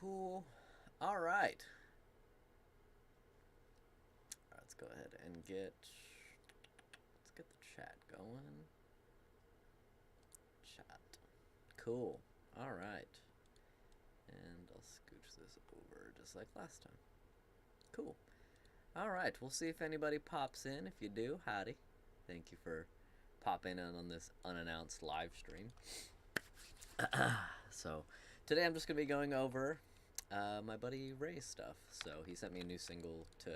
Cool. All right. Let's go ahead and let's get the chat going. Chat. Cool. All right. And I'll scooch this over just like last time. Cool. All right. We'll see if anybody pops in. If you do, howdy. Thank you for popping in on this unannounced live stream. So today I'm just going to be going over my buddy Ray's stuff. So he sent me a new single to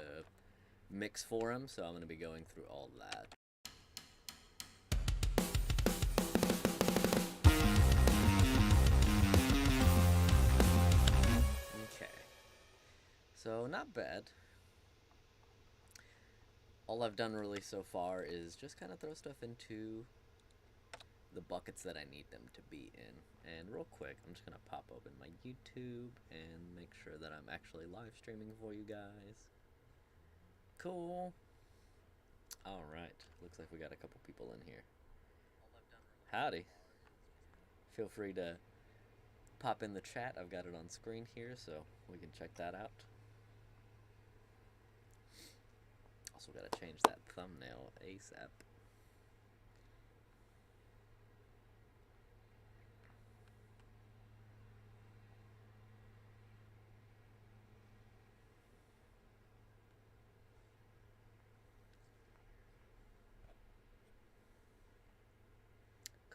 mix for him, so I'm going to be going through all that. Okay. So not bad. All I've done really so far is just kind of throw stuff into the buckets that I need them to be in. And real quick, I'm just going to pop open my YouTube and make sure that I'm actually live streaming for you guys. Cool. Alright, looks like we got a couple people in here. Howdy. Feel free to pop in the chat. I've got it on screen here, so we can check that out. Also got to change that thumbnail ASAP.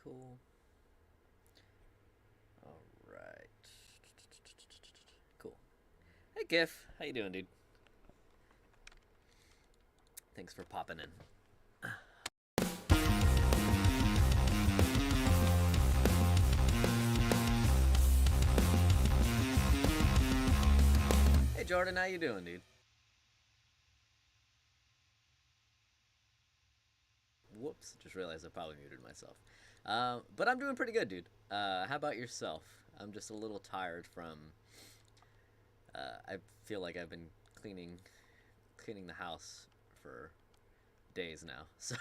Cool. Alright. Cool. Hey GIF, how you doing, dude? Thanks for popping in. Hey Jordan, how you doing, dude? Whoops, just realized I probably muted myself. But I'm doing pretty good, dude. How about yourself? I'm just a little tired from... I feel like I've been cleaning the house for days now. So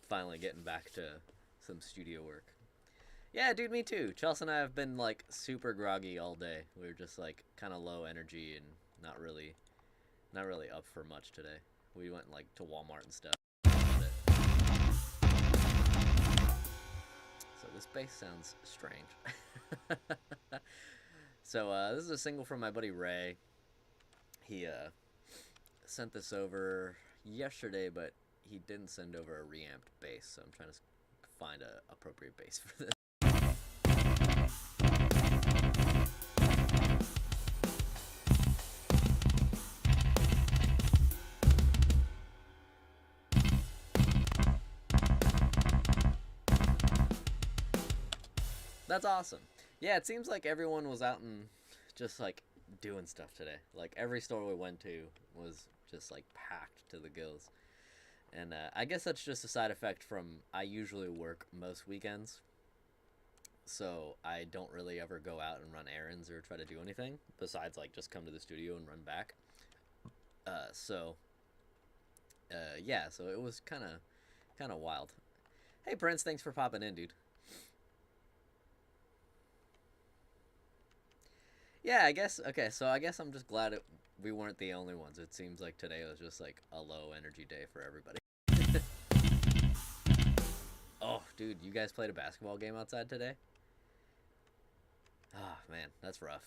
finally getting back to some studio work. Yeah, dude, me too. Chelsea and I have been like super groggy all day. We were just like kind of low energy and not really up for much today. We went like to Walmart and stuff. So this bass sounds strange. So this is a single from my buddy Ray. He sent this over yesterday, but he didn't send over a reamped bass, so I'm trying to find an appropriate bass for this. That's awesome. Yeah, it seems like everyone was out and just like doing stuff today. Like every store we went to was just like packed to the gills. And I guess that's just a side effect from I usually work most weekends. So I don't really ever go out and run errands or try to do anything besides like just come to the studio and run back. Yeah, so it was kind of wild. Hey Prince, thanks for popping in, dude. Yeah, I guess, okay, so I guess I'm just glad we weren't the only ones. It seems like today was just like a low energy day for everybody. Oh, dude, you guys played a basketball game outside today? Oh, man, that's rough.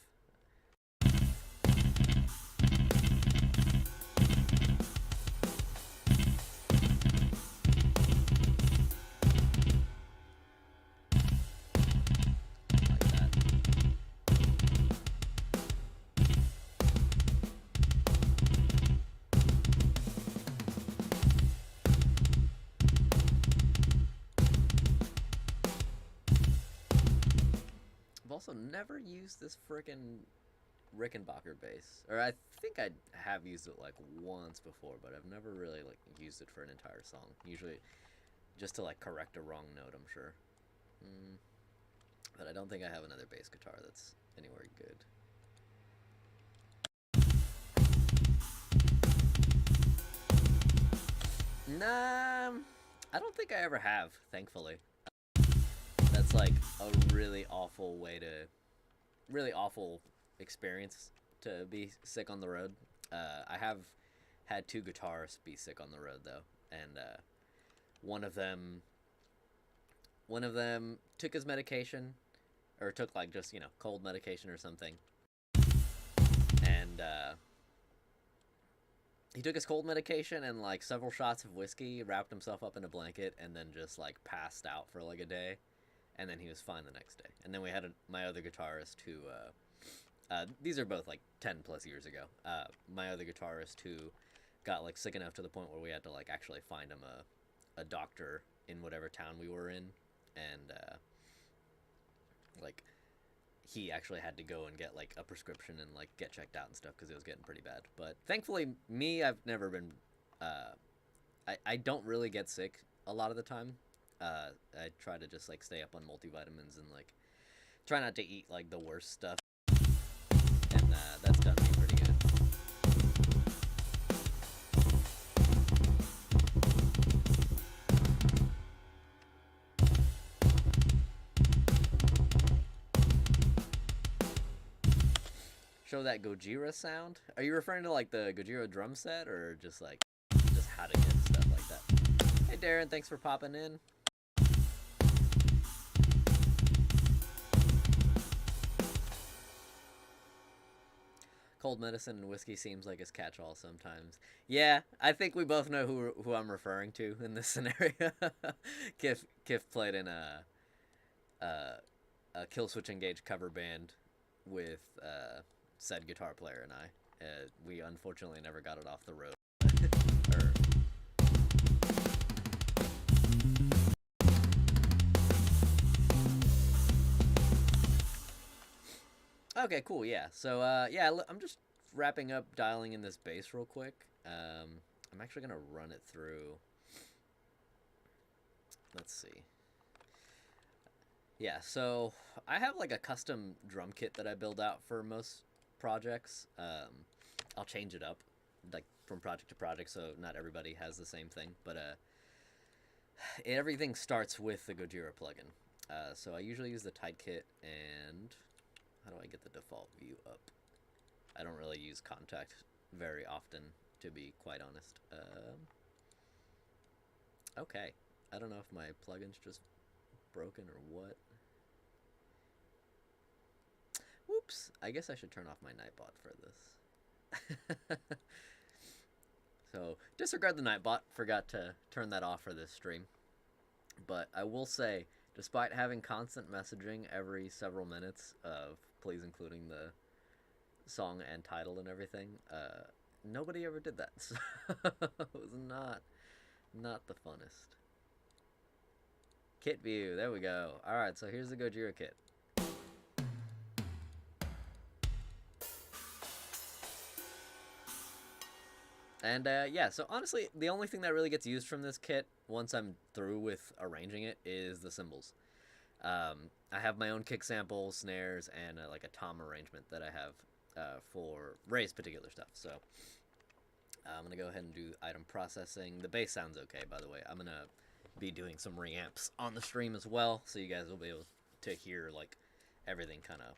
Also never used this frickin' Rickenbacker bass. Or I think I have used it like once before, but I've never really like used it for an entire song. Usually just to like correct a wrong note, I'm sure. But I don't think I have another bass guitar that's anywhere good. Nah, I don't think I ever have, thankfully. That's like a really awful way to really awful experience to be sick on the road. I have had two guitarists be sick on the road though, and one of them one of them took his medication, or took like just cold medication or something, and he took his cold medication and like several shots of whiskey, wrapped himself up in a blanket, and then just like passed out for like a day, and then he was fine the next day. And then we had my other guitarist who, these are both like 10 plus years ago. My other guitarist who got like sick enough to the point where we had to like actually find him a doctor in whatever town we were in, and like he actually had to go and get like a prescription and like get checked out and stuff because it was getting pretty bad. But thankfully, me, I've never been. I don't really get sick a lot of the time. I try to just like stay up on multivitamins and like try not to eat like the worst stuff, and that's done me pretty good. Show that Gojira sound? Are you referring to like the Gojira drum set, or just like just how to get stuff like that? Hey Darren, thanks for popping in. Cold medicine and whiskey seems like his catch-all sometimes. Yeah, I think we both know who I'm referring to in this scenario. Kif played in a Killswitch Engage cover band with said guitar player and I. We unfortunately never got it off the road. Or, okay, cool, yeah. So, yeah, I'm just wrapping up dialing in this bass real quick. I'm actually going to run it through. Let's see. Yeah, so I have like a custom drum kit that I build out for most projects. I'll change it up like from project to project, so not everybody has the same thing. But everything starts with the Gojira plugin. So I usually use the Tight Kit, and how do I get the default view up? I don't really use Kontakt very often, to be quite honest. Okay, I don't know if my plugin's just broken or what. Whoops, I guess I should turn off my Nightbot for this. So, disregard the Nightbot, forgot to turn that off for this stream. But I will say, despite having constant messaging every several minutes of please including the song and title and everything, nobody ever did that. So it was not the funnest. Kit view, there we go. Alright, so here's the Gojira kit. And yeah, so honestly, the only thing that really gets used from this kit, once I'm through with arranging it, is the cymbals. I have my own kick samples, snares, and like a tom arrangement that I have for Ray's particular stuff. So I'm going to go ahead and do item processing. The bass sounds okay, by the way. I'm going to be doing some reamps on the stream as well, so you guys will be able to hear like everything kind of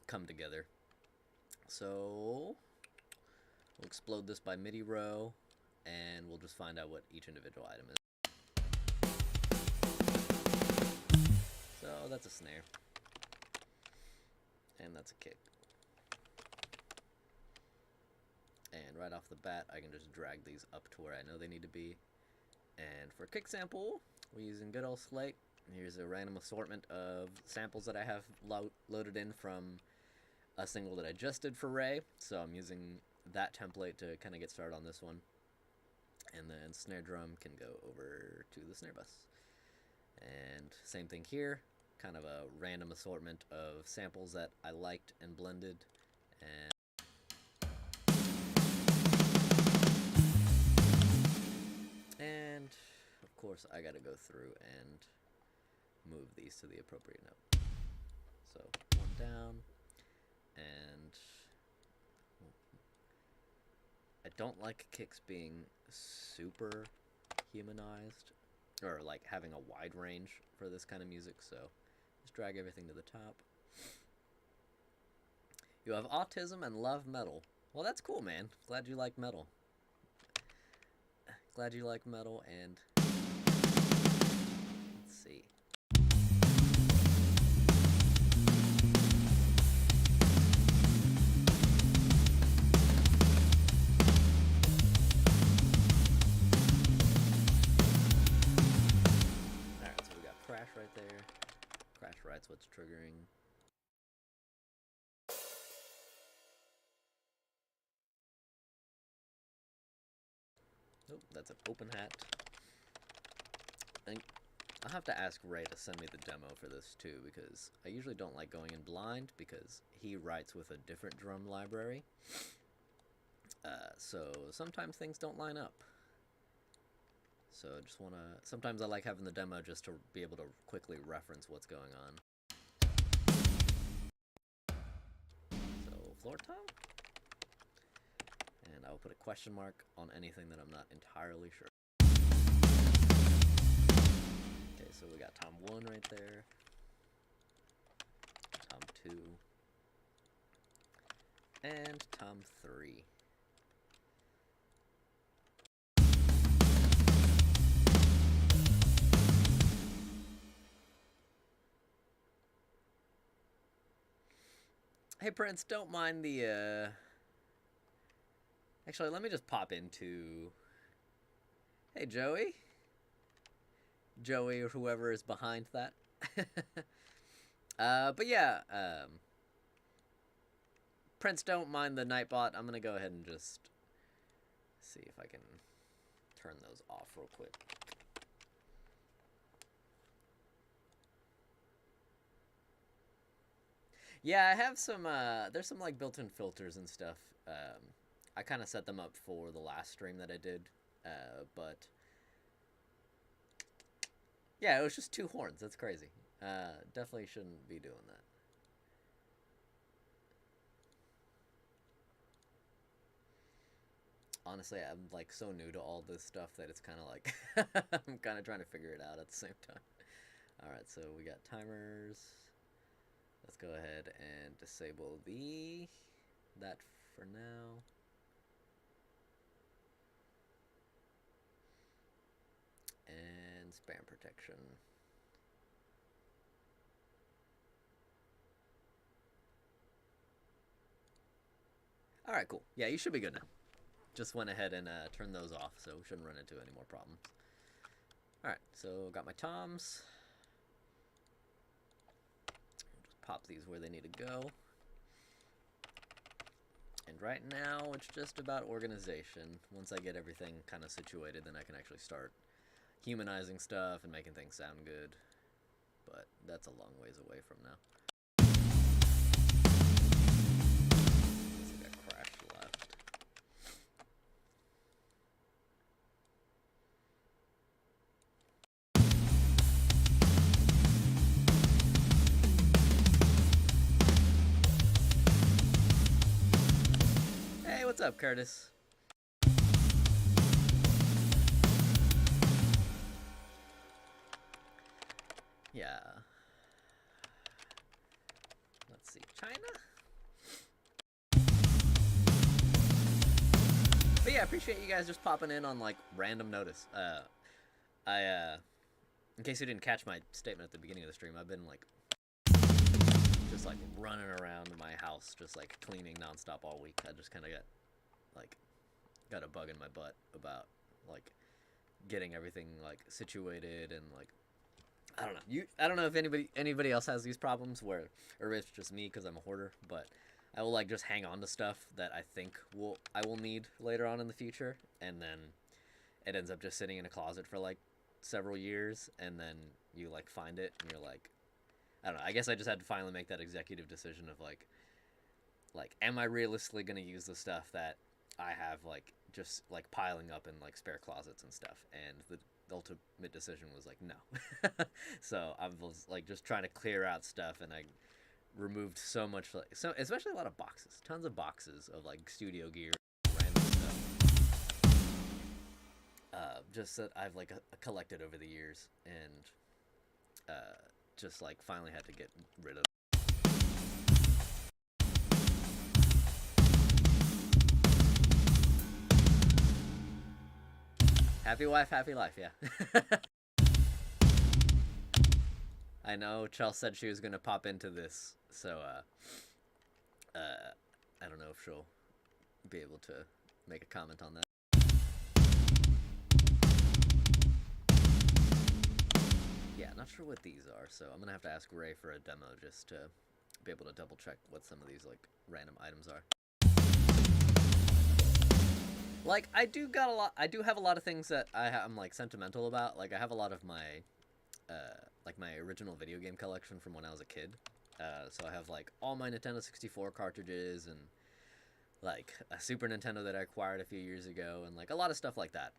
come together. So we'll explode this by MIDI row, and we'll just find out what each individual item is. So that's a snare, and that's a kick. And right off the bat, I can just drag these up to where I know they need to be. And for kick sample, we're using good old Slate. Here's a random assortment of samples that I have loaded in from a single that I just did for Ray. So I'm using that template to kind of get started on this one. And then snare drum can go over to the snare bus. And same thing here, kind of a random assortment of samples that I liked and blended. And of course I gotta go through and move these to the appropriate note. So one down, and I don't like kicks being super humanized, or like having a wide range for this kind of music, so just drag everything to the top. You have autism and love metal. Well, that's cool, man. Glad you like metal. Glad you like metal, and let's see. Alright, so we got crash right there. Crash right's what's triggering. Nope, that's an open hat. And I'll have to ask Ray to send me the demo for this too, because I usually don't like going in blind because he writes with a different drum library. So sometimes things don't line up. So I just want to... Sometimes I like having the demo just to be able to quickly reference what's going on. So, floor tom? And I will put a question mark on anything that I'm not entirely sure. Okay, so we got tom 1 right there. Tom 2. And tom 3. Hey Prince, don't mind the Actually, let me just pop into... Hey, Joey. Joey or whoever is behind that. But yeah, Prince, don't mind the Nightbot. I'm gonna go ahead and just see if I can turn those off real quick. Yeah, I have some, there's some, like, built-in filters and stuff. I kind of set them up for the last stream that I did, but... Yeah, it was just 2 horns. That's crazy. Definitely shouldn't be doing that. Honestly, I'm, like, so new to all this stuff that it's kind of like... I'm kind of trying to figure it out at the same time. Alright, so we got timers... Let's go ahead and disable that for now. And spam protection. Alright, cool. Yeah, you should be good now. Just went ahead and turned those off, so we shouldn't run into any more problems. Alright, so got my toms. Pop these where they need to go. And right now, it's just about organization. Once I get everything kind of situated, then I can actually start humanizing stuff and making things sound good. But that's a long ways away from now. Looks like a crash left. What's up, Curtis? Yeah. Let's see. China? But yeah, I appreciate you guys just popping in on, like, random notice. In case you didn't catch my statement at the beginning of the stream, I've been, like, just, like, running around my house, just, like, cleaning nonstop all week. I just kind of got a bug in my butt about, like, getting everything, like, situated and, like, I don't know. I don't know if anybody else has these problems or if it's just me because I'm a hoarder, but I will, like, just hang on to stuff that I think I will need later on in the future, and then it ends up just sitting in a closet for, like, several years, and then you, like, find it, and you're like, I don't know. I guess I just had to finally make that executive decision of, like, am I realistically going to use the stuff that I have, like, just, like, piling up in, like, spare closets and stuff, and the ultimate decision was, like, no. So I was, like, just trying to clear out stuff, and I removed so much, like, especially a lot of boxes, tons of boxes of, like, studio gear, random stuff, just that I've, like, collected over the years, and just, like, finally had to get rid of. Happy wife, happy life, yeah. I know Chelsea said she was gonna pop into this, so I don't know if she'll be able to make a comment on that. Yeah, not sure what these are, so I'm gonna have to ask Ray for a demo just to be able to double check what some of these like random items are. Like I do have a lot of things that I'm like sentimental about. Like I have a lot of my like my original video game collection from when I was a kid. So I have like all my Nintendo 64 cartridges and like a Super Nintendo that I acquired a few years ago and like a lot of stuff like that.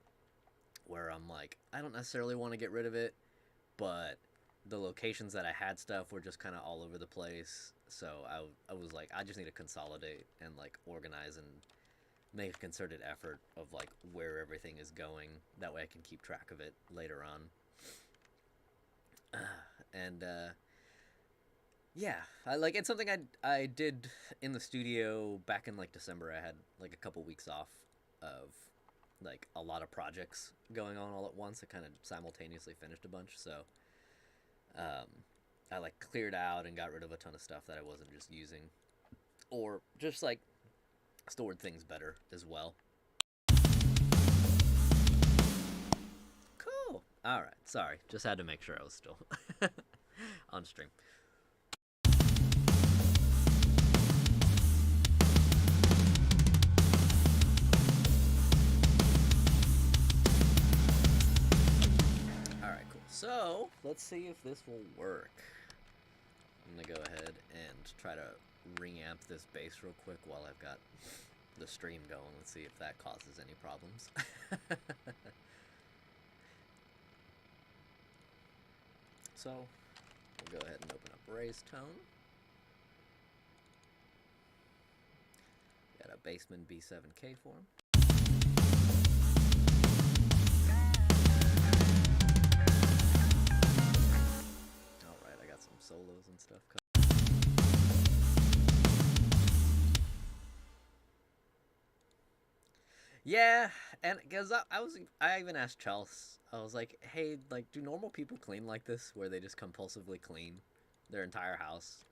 Where I'm like, I don't necessarily want to get rid of it, but the locations that I had stuff were just kind of all over the place. So I was like, I just need to consolidate and like organize and make a concerted effort of like where everything is going. That way I can keep track of it later on. And yeah, I like it's something I did in the studio back in like December. I had like a couple weeks off of like a lot of projects going on all at once. I kind of simultaneously finished a bunch, so I like cleared out and got rid of a ton of stuff that I wasn't just using, or just like stored things better as well. Cool. All right. Sorry, just had to make sure I was still on stream. So, let's see if this will work. I'm gonna go ahead and try to reamp this bass real quick while I've got the stream going. Let's see if that causes any problems. So, we'll go ahead and open up Ray's Tone. Got a Bassman B7K form. Solos and stuff. Yeah, and because I even asked Chelsea, I was like, hey, like, do normal people clean like this, where they just compulsively clean their entire house?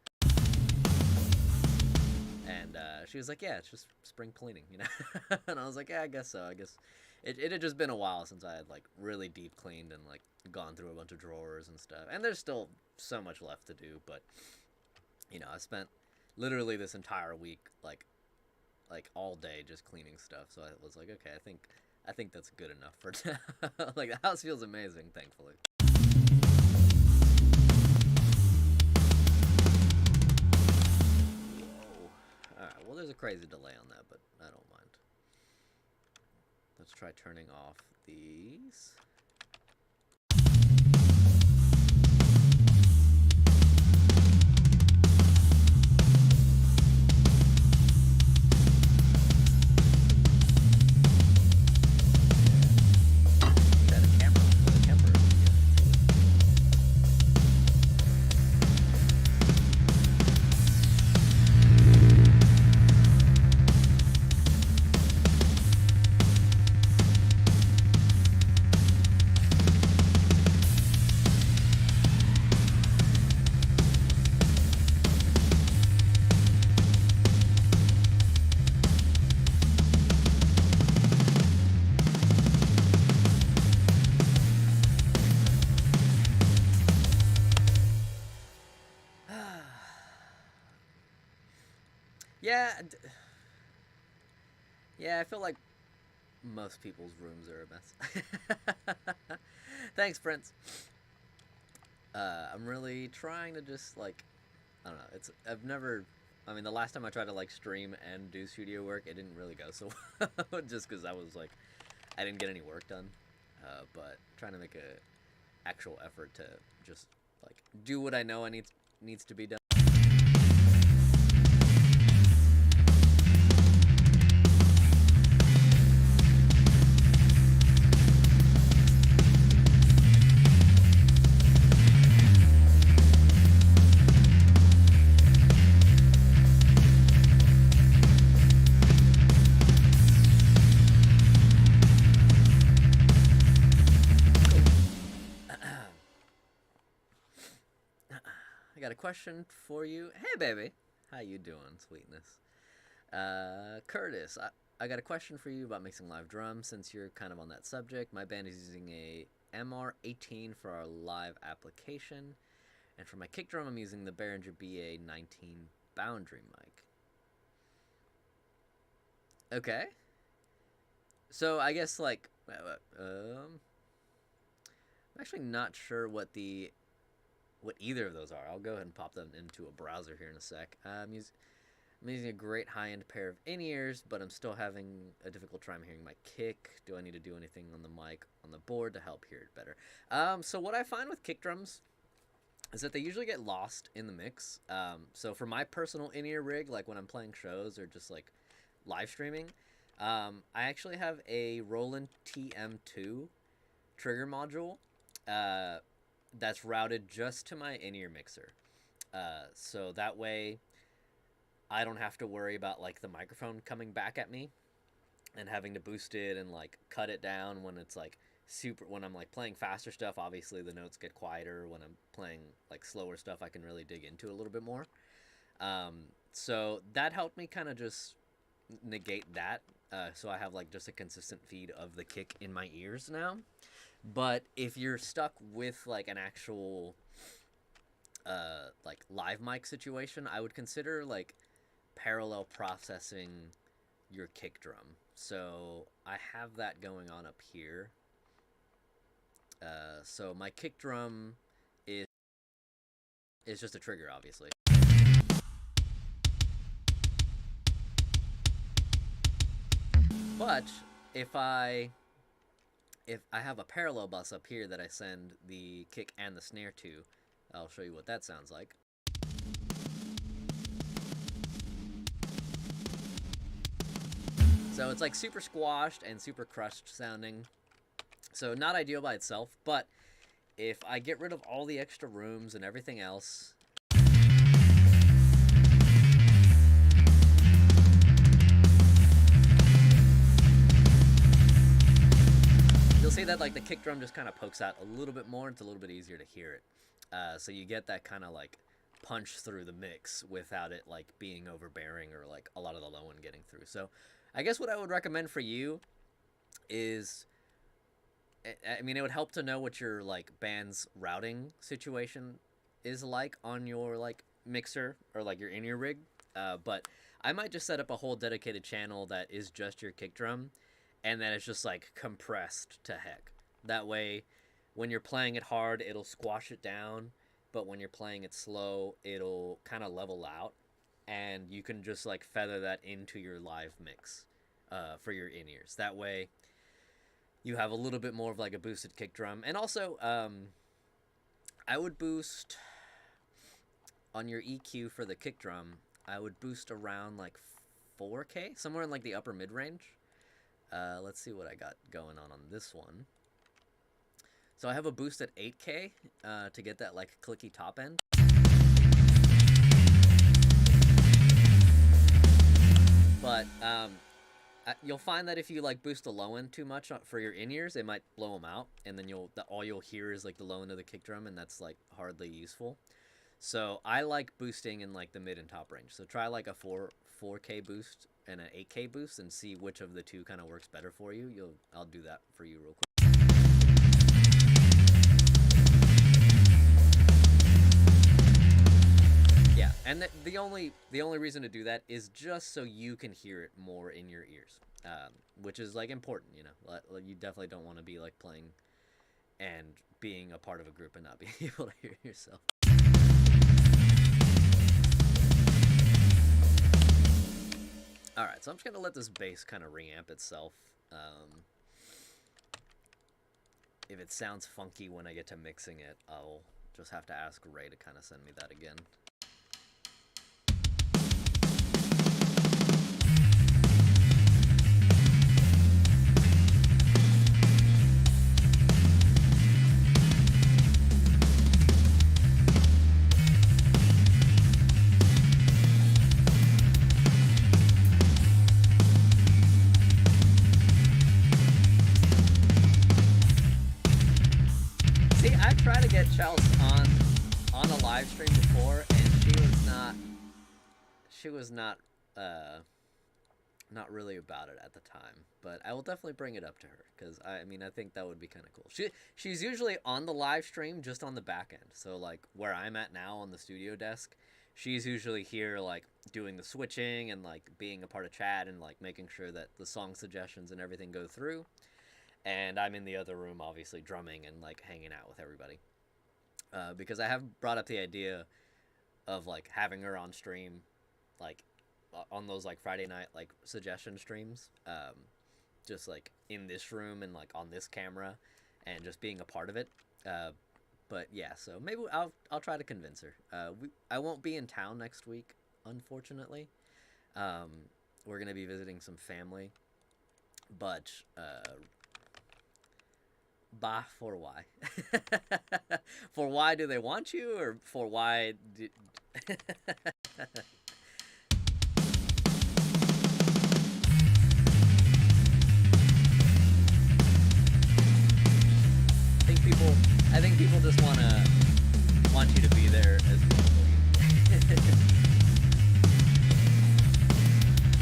And she was like, yeah, it's just spring cleaning, you know? And I was like, yeah, I guess so. I guess it had just been a while since I had like really deep cleaned and like gone through a bunch of drawers and stuff. And there's still so much left to do, but you know, I spent literally this entire week like all day just cleaning stuff. So I was like, okay, I think that's good enough for now. Like the house feels amazing, thankfully. Whoa. Alright, well there's a crazy delay on that, but I don't mind. Let's try turning off these. Yeah, I feel like most people's rooms are a mess. Thanks, Prince. I'm really trying to just, like, I don't know, I mean, the last time I tried to, like, stream and do studio work, it didn't really go so well, just because I was, like, I didn't get any work done, but trying to make a actual effort to just, like, do what I know needs to be done. question for you. Hey, baby. How you doing, sweetness? Curtis, I got a question for you about mixing live drums since you're kind of on that subject. My band is using a MR18 for our live application, and for my kick drum, I'm using the Behringer BA19 Boundary mic. Okay. So I guess like, I'm actually not sure what either of those are. I'll go ahead and pop them into a browser here in a sec. I'm using a great high-end pair of in-ears, but I'm still having a difficult time hearing my kick. Do I need to do anything on the mic on the board to help hear it better? So what I find with kick drums is that they usually get lost in the mix. So for my personal in-ear rig, like when I'm playing shows or just like live streaming, I actually have a Roland TM2 trigger module that's routed just to my in-ear mixer. So that way I don't have to worry about like the microphone coming back at me and having to boost it and like cut it down when it's like when I'm like playing faster stuff. Obviously the notes get quieter. When I'm playing like slower stuff, I can really dig into it a little bit more. So that helped me kind of just negate that. So I have like just a consistent feed of the kick in my ears now. But if you're stuck with like an actual like live mic situation, I would consider like parallel processing your kick drum. So I have that going on up here. So my kick drum is just a trigger, obviously. But if I have a parallel bus up here that I send the kick and the snare to, I'll show you what that sounds like. So it's like super squashed and super crushed sounding. So not ideal by itself, but if I get rid of all the extra rooms and everything else, you'll see that like the kick drum just kind of pokes out a little bit more. It's a little bit easier to hear it. So you get that kind of like punch through the mix without it like being overbearing or like a lot of the low end getting through. So I guess what I would recommend for you is, I mean, it would help to know what your like band's routing situation is like on your like mixer or like your in-ear rig. But I might just set up a whole dedicated channel that is just your kick drum, and then it's just like compressed to heck. That way, when you're playing it hard, it'll squash it down, but when you're playing it slow, it'll kind of level out, and you can just like feather that into your live mix for your in-ears. That way, you have a little bit more of like a boosted kick drum. And also, I would boost on your EQ for the kick drum. I would boost around like 4K, somewhere in like the upper mid-range. Let's see what I got going on this one. So I have a boost at 8K to get that like clicky top end. But you'll find that if you like boost the low end too much for your in-ears, it might blow them out, and then all you'll hear is like the low end of the kick drum, and that's like hardly useful. So I like boosting in like the mid and top range. So try like a 4K boost and an 8K boost and see which of the two kind of works better for you. I'll do that for you real quick. Yeah, and the only reason to do that is just so you can hear it more in your ears, which is like important, you know. You definitely don't want to be like playing and being a part of a group and not being able to hear yourself. Alright, so I'm just going to let this bass kind of reamp itself. If it sounds funky when I get to mixing it, I'll just have to ask Ray to kind of send me that again. Charles on a live stream before, and she was not really about it at the time, but I will definitely bring it up to her because I mean I think that would be kind of cool. She's usually on the live stream just on the back end, so like where I'm at now on the studio desk, she's usually here like doing the switching and like being a part of chat and like making sure that the song suggestions and everything go through, and I'm in the other room obviously drumming and like hanging out with everybody. Because I have brought up the idea of like having her on stream, like on those like Friday night like suggestion streams, just like in this room and like on this camera, and just being a part of it. But yeah, so maybe I'll try to convince her. I won't be in town next week, unfortunately. We're gonna be visiting some family, but bah, for why? For why do they want you, or for why? I think people just want you to be there as well.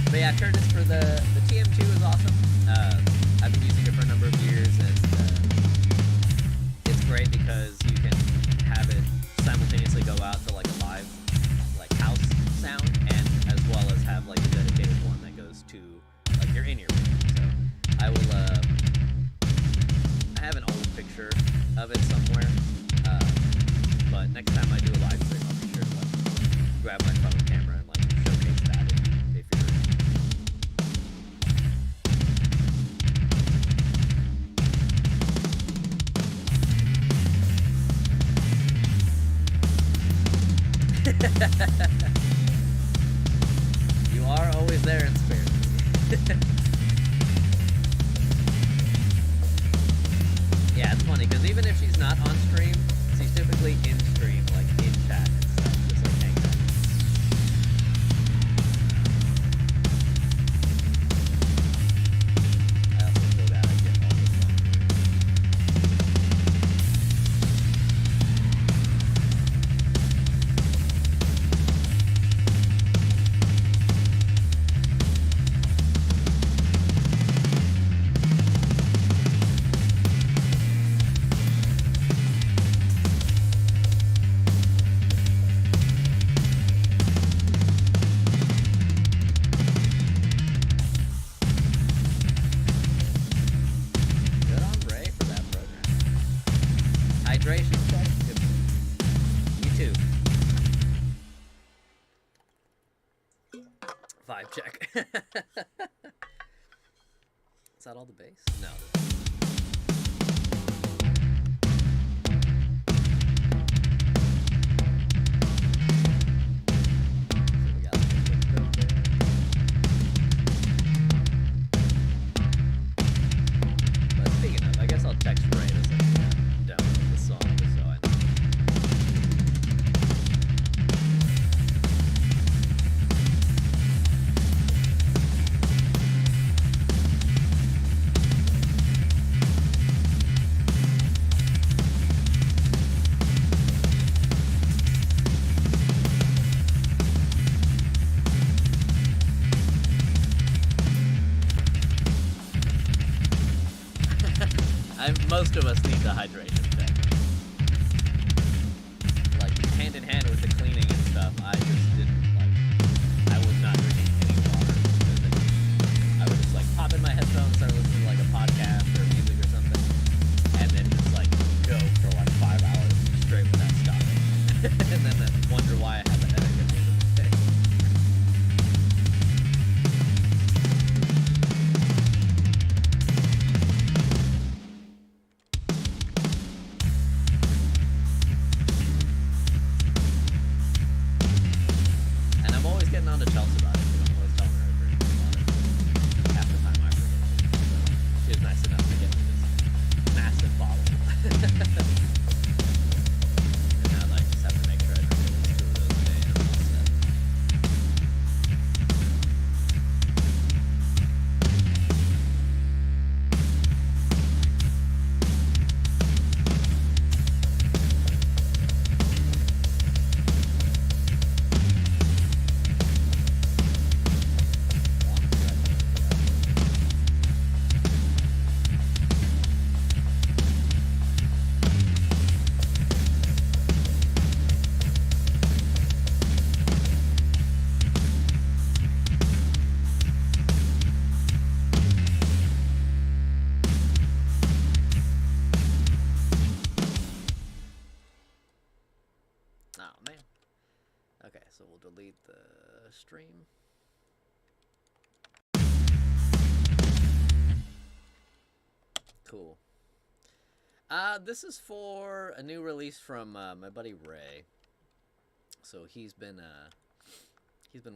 But yeah, Curtis, for the TM2 is awesome. I've been using it for a number of years, and it's great because you can have it simultaneously go out to like a live like house sound, and as well as have like a dedicated one that goes to like your in-ear room. So I will I have an old picture of it somewhere, but next time I do a live stream, I'll be sure to like grab my phone camera and like showcase that if you're You are always there in spirit. Yeah, it's funny because even if she's not on stream, she's typically in stream, like in chat and stuff, just like hanging out. I also feel bad I get all this Good on Ray for that program. Hydration check. You too. Vibe check. Is that all the bass? No. So we got like a quick note there. But speaking of, I guess I'll text Ray to say download the song just so I know. Most of us need the hydration check. Like, hand in hand with the cleaning and stuff, I just didn't, like, I was not drinking any water. I would just, like, pop in my headphones, start listening to, like, a podcast or music or something, and then just, like, go for, like, 5 hours straight without stopping. And then wonder why I have a headache at the end of the day. And I'm always getting on to Chelsea about it, because I'm always telling her to drink water. Half the time I forget. So she was nice enough to get me this massive bottle. And now I just have to make sure I drink at least 2 of those a day and I'm all set. stream. Cool. This is for a new release from my buddy Ray. So he's been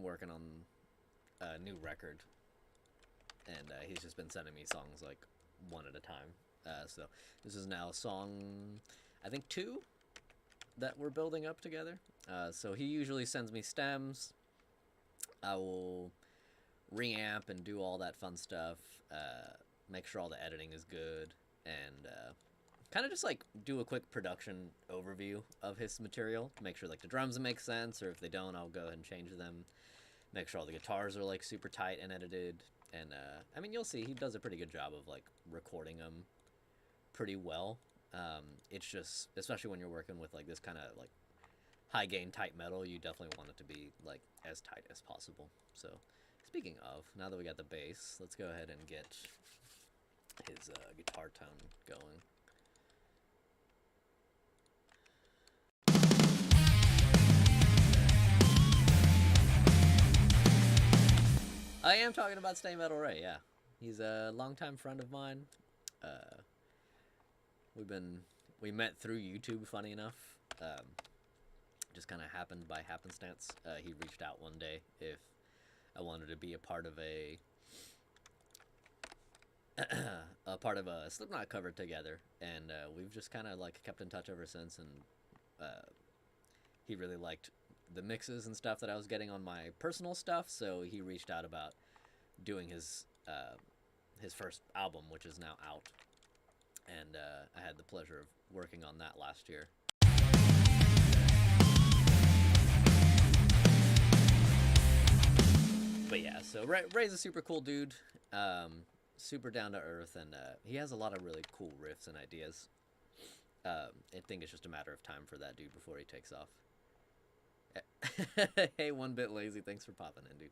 working on a new record, and he's just been sending me songs like one at a time. So this is now song, I think 2 that we're building up together. So he usually sends me stems. I will reamp and do all that fun stuff. Make sure all the editing is good, and kind of just like do a quick production overview of his material to make sure like the drums make sense, or if they don't, I'll go ahead and change them. Make sure all the guitars are like super tight and edited, and I mean, you'll see he does a pretty good job of like recording them pretty well. It's just, especially when you're working with like this kind of like high gain type metal, you definitely want it to be like as tight as possible. So speaking of, now that we got the bass, let's go ahead and get his guitar tone going. I am talking about Stay Metal Ray, yeah. He's a longtime friend of mine. We met through YouTube, funny enough. Just kind of happened by happenstance. He reached out one day if I wanted to be a part of a Slipknot cover together, and we've just kind of like kept in touch ever since. And he really liked the mixes and stuff that I was getting on my personal stuff, so he reached out about doing his first album, which is now out, and I had the pleasure of working on that last year. But yeah, so Ray's a super cool dude, super down to earth, and he has a lot of really cool riffs and ideas. I think it's just a matter of time for that dude before he takes off. Hey, 1 bit lazy, thanks for popping in, dude.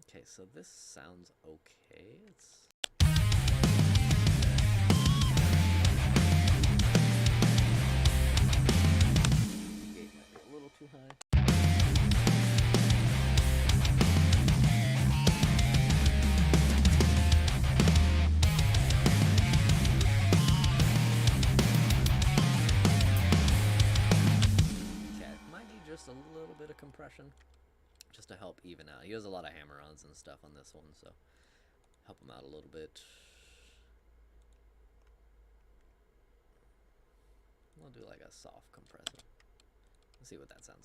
Okay, so this sounds okay. It's gate might be a little too high. Just a little bit of compression just to help even out. He has a lot of hammer-ons and stuff on this one, so help him out a little bit. I'll do like a soft compressor. Let's see what that sounds like.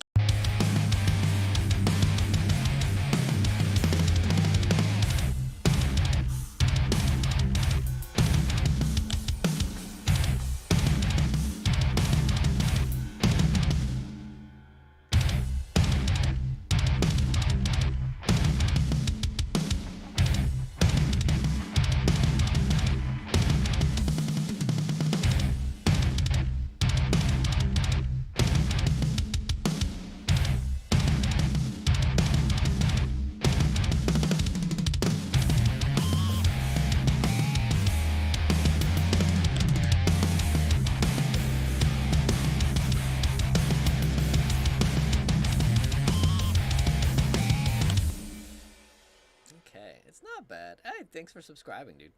Thanks for subscribing, dude.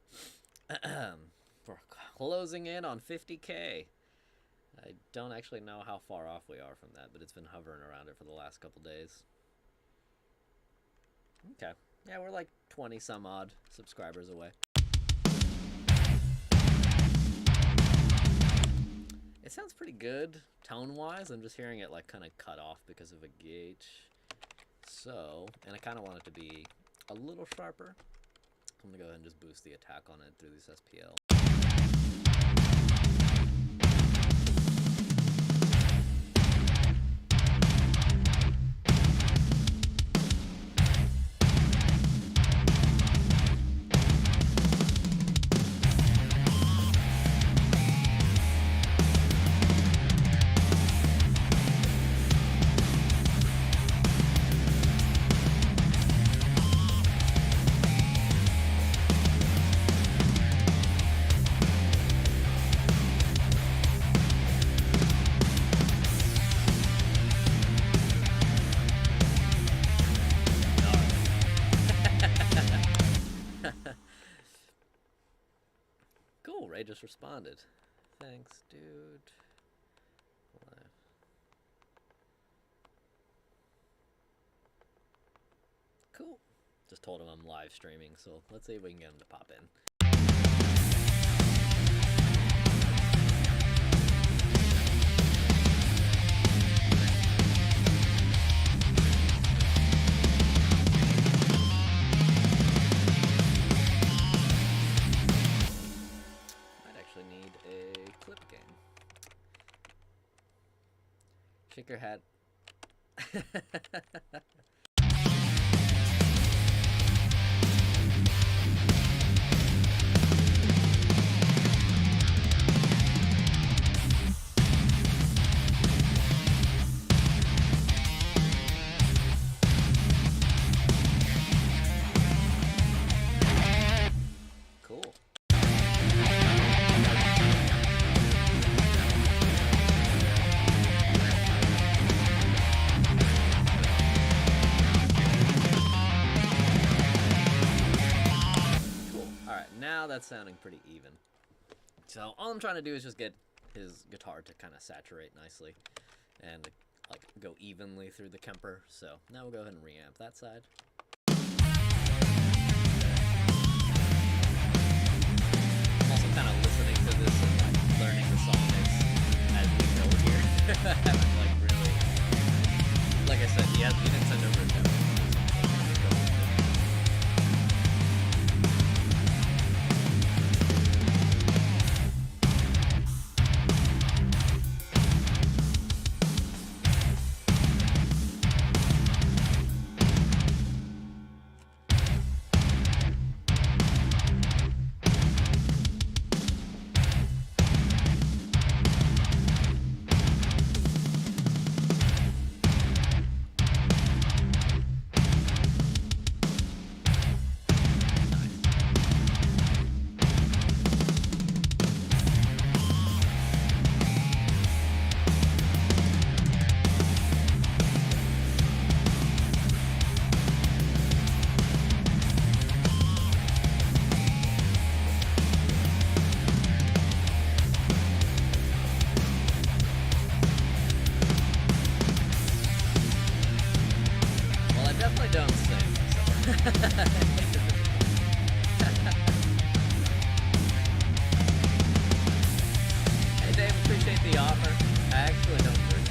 We're closing in on 50K. I don't actually know how far off we are from that, but it's been hovering around it for the last couple days. Okay. Yeah, we're like 20 some odd subscribers away. It sounds pretty good tone-wise. I'm just hearing it like kind of cut off because of a gate. So, and I kind of want it to be a little sharper. I'm gonna go ahead and just boost the attack on it through this SPL. just responded. Thanks, dude. Live. Cool. Just told him I'm live streaming, so let's see if we can get him to pop in. Shake your head. Cool. Now that's sounding pretty even. So all I'm trying to do is just get his guitar to kind of saturate nicely and like go evenly through the Kemper. So now we'll go ahead and reamp that side. I'm also kind of listening to this and like learning the song as we go here. I haven't like really, like I said, he didn't send over a demo. Don't sing. Hey Dave, appreciate the offer. I actually don't drink.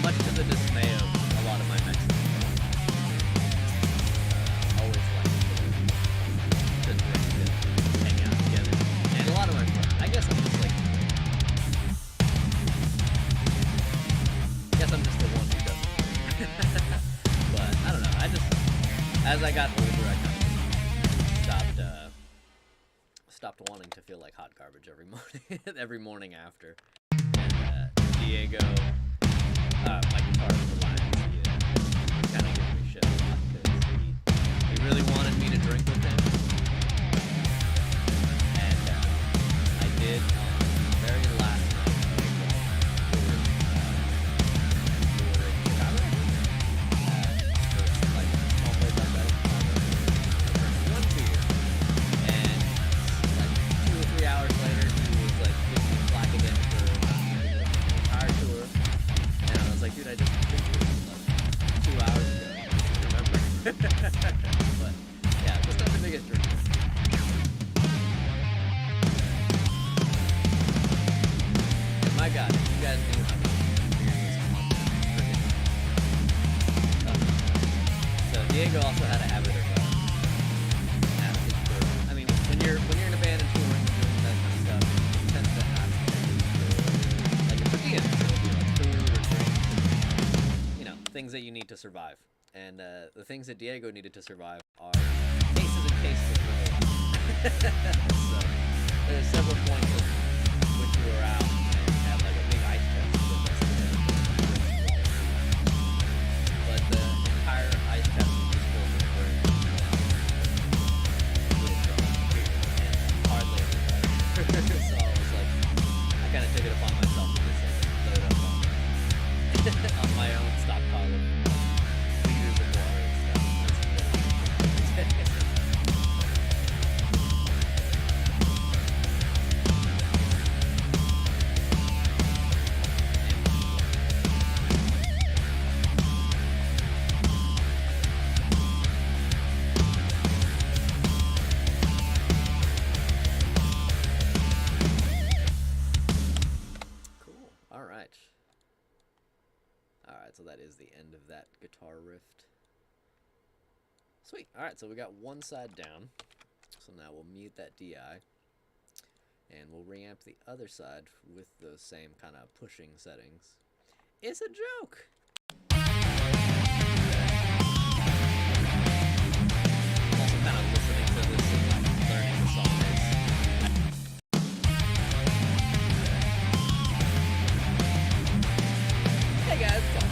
Much to the dismay of a lot of my Mexicans. Always like to drink and hang out together. And a lot of my friends. I guess I'm just the one who doesn't. But I don't know. As I got older, I kind of stopped wanting to feel like hot garbage every morning. Every morning after. And Diego, my guitarist for Lions, he kind of gives me shit a lot because he really wanted me to drink with him. And I did on the very last night one beer, and like 2 or 3 hours later, he was like giving me flack again for the entire tour, and I was like, dude, I just drank this like 2 hours ago. I don't remember. But yeah, just not the biggest drinker. My God, if you guys knew how many beers so Diego also had a habit of asking for, I mean, when you're in a band and touring and doing that kind of stuff, you tend to ask for, like, per diem, so it'll be like food or drinks, you know, things that you need to survive. And the things that Diego needed to survive are cases and cases of Miller Lite. So there's several points at which we were out. But the entire ice test was just filled with brand and hardly anybody. So I was like, I kind of took it upon myself to just like load up on my own stockpile of so that is the end of that guitar riff. Sweet. Alright, so we got one side down. So now we'll mute that DI. And we'll reamp the other side with those same kind of pushing settings. It's a joke! I'm also kind of listening to this and like learning the song is. Hey guys, it's awesome.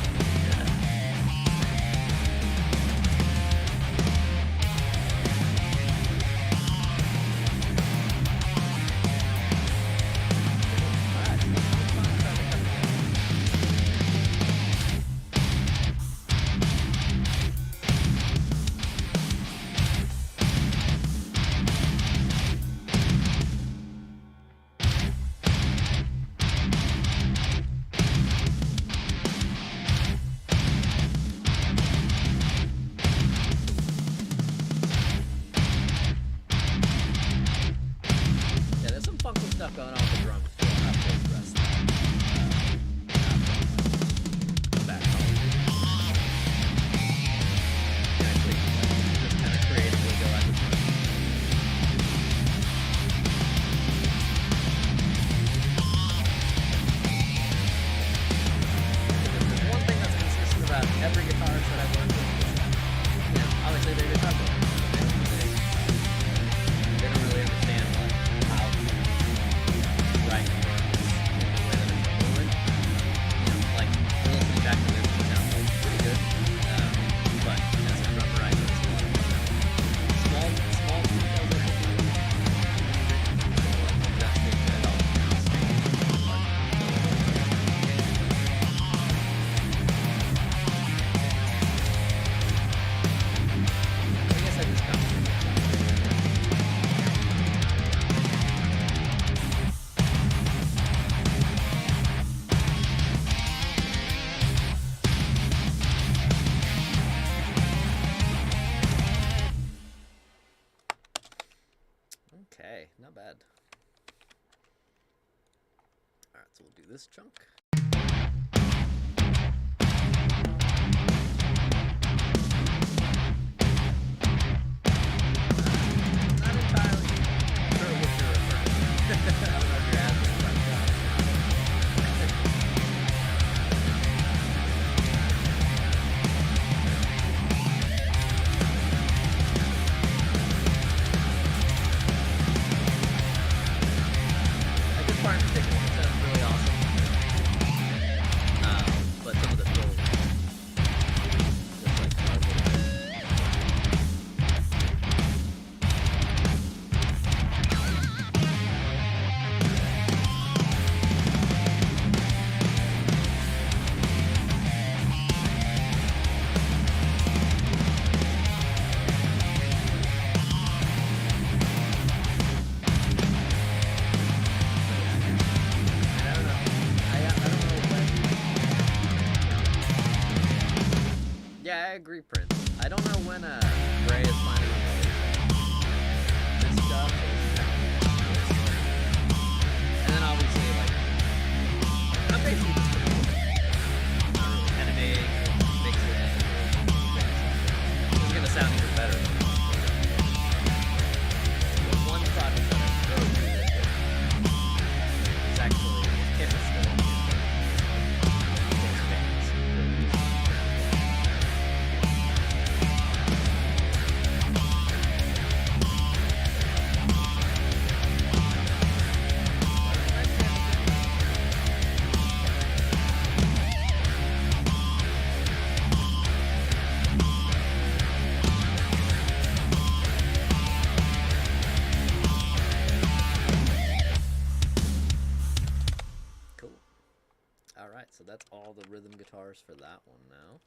Stuff going on with the drums. We'll have to address that. Back home. Actually, just kind of creatively go at the drum. There's one thing that's consistent about every guitarist that I've worked with is that, you know, obviously they're guitar players. They don't really understand like how right in the way that it's moving. You know, like, listening back to this, it sounds like pretty good. But as a drummer, I notice a lot of small details that like adjusting to it all. I guess I just got okay, not bad. Alright, so we'll do this chunk. Not entirely sure what you're referring to. I don't know if you're asking about that. This part in particular sounds really awesome. But some of the fills just like are a little bit. I don't know. I don't know when. Yeah, I agree, Prince. I don't know when Ray is finally released. This stuff is and then obviously like I'm basically just gonna editing, mix it, it's gonna sound even better. The one project that I really do this with is actually if it's still those bands. Cool. Alright, so that's all the rhythm guitars for that one now.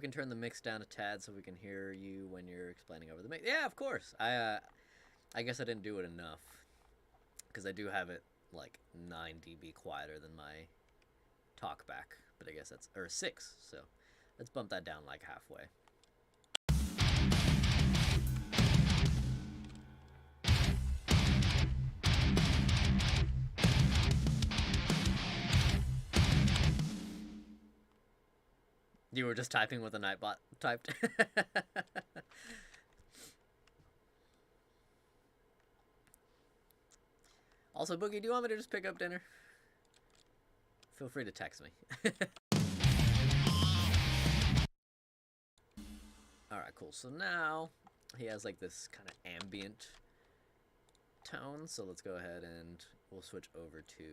we can turn the mix down a tad so we can hear you when you're explaining over the mix. Yeah, of course. I guess I didn't do it enough because I do have it like 9 dB quieter than my talkback, but I guess that's, or 6. So let's bump that down like halfway. You were just typing what the Nightbot typed. Also, Boogie, do you want me to just pick up dinner? Feel free to text me. Alright, cool. So now he has like this kind of ambient tone. So let's go ahead and we'll switch over to,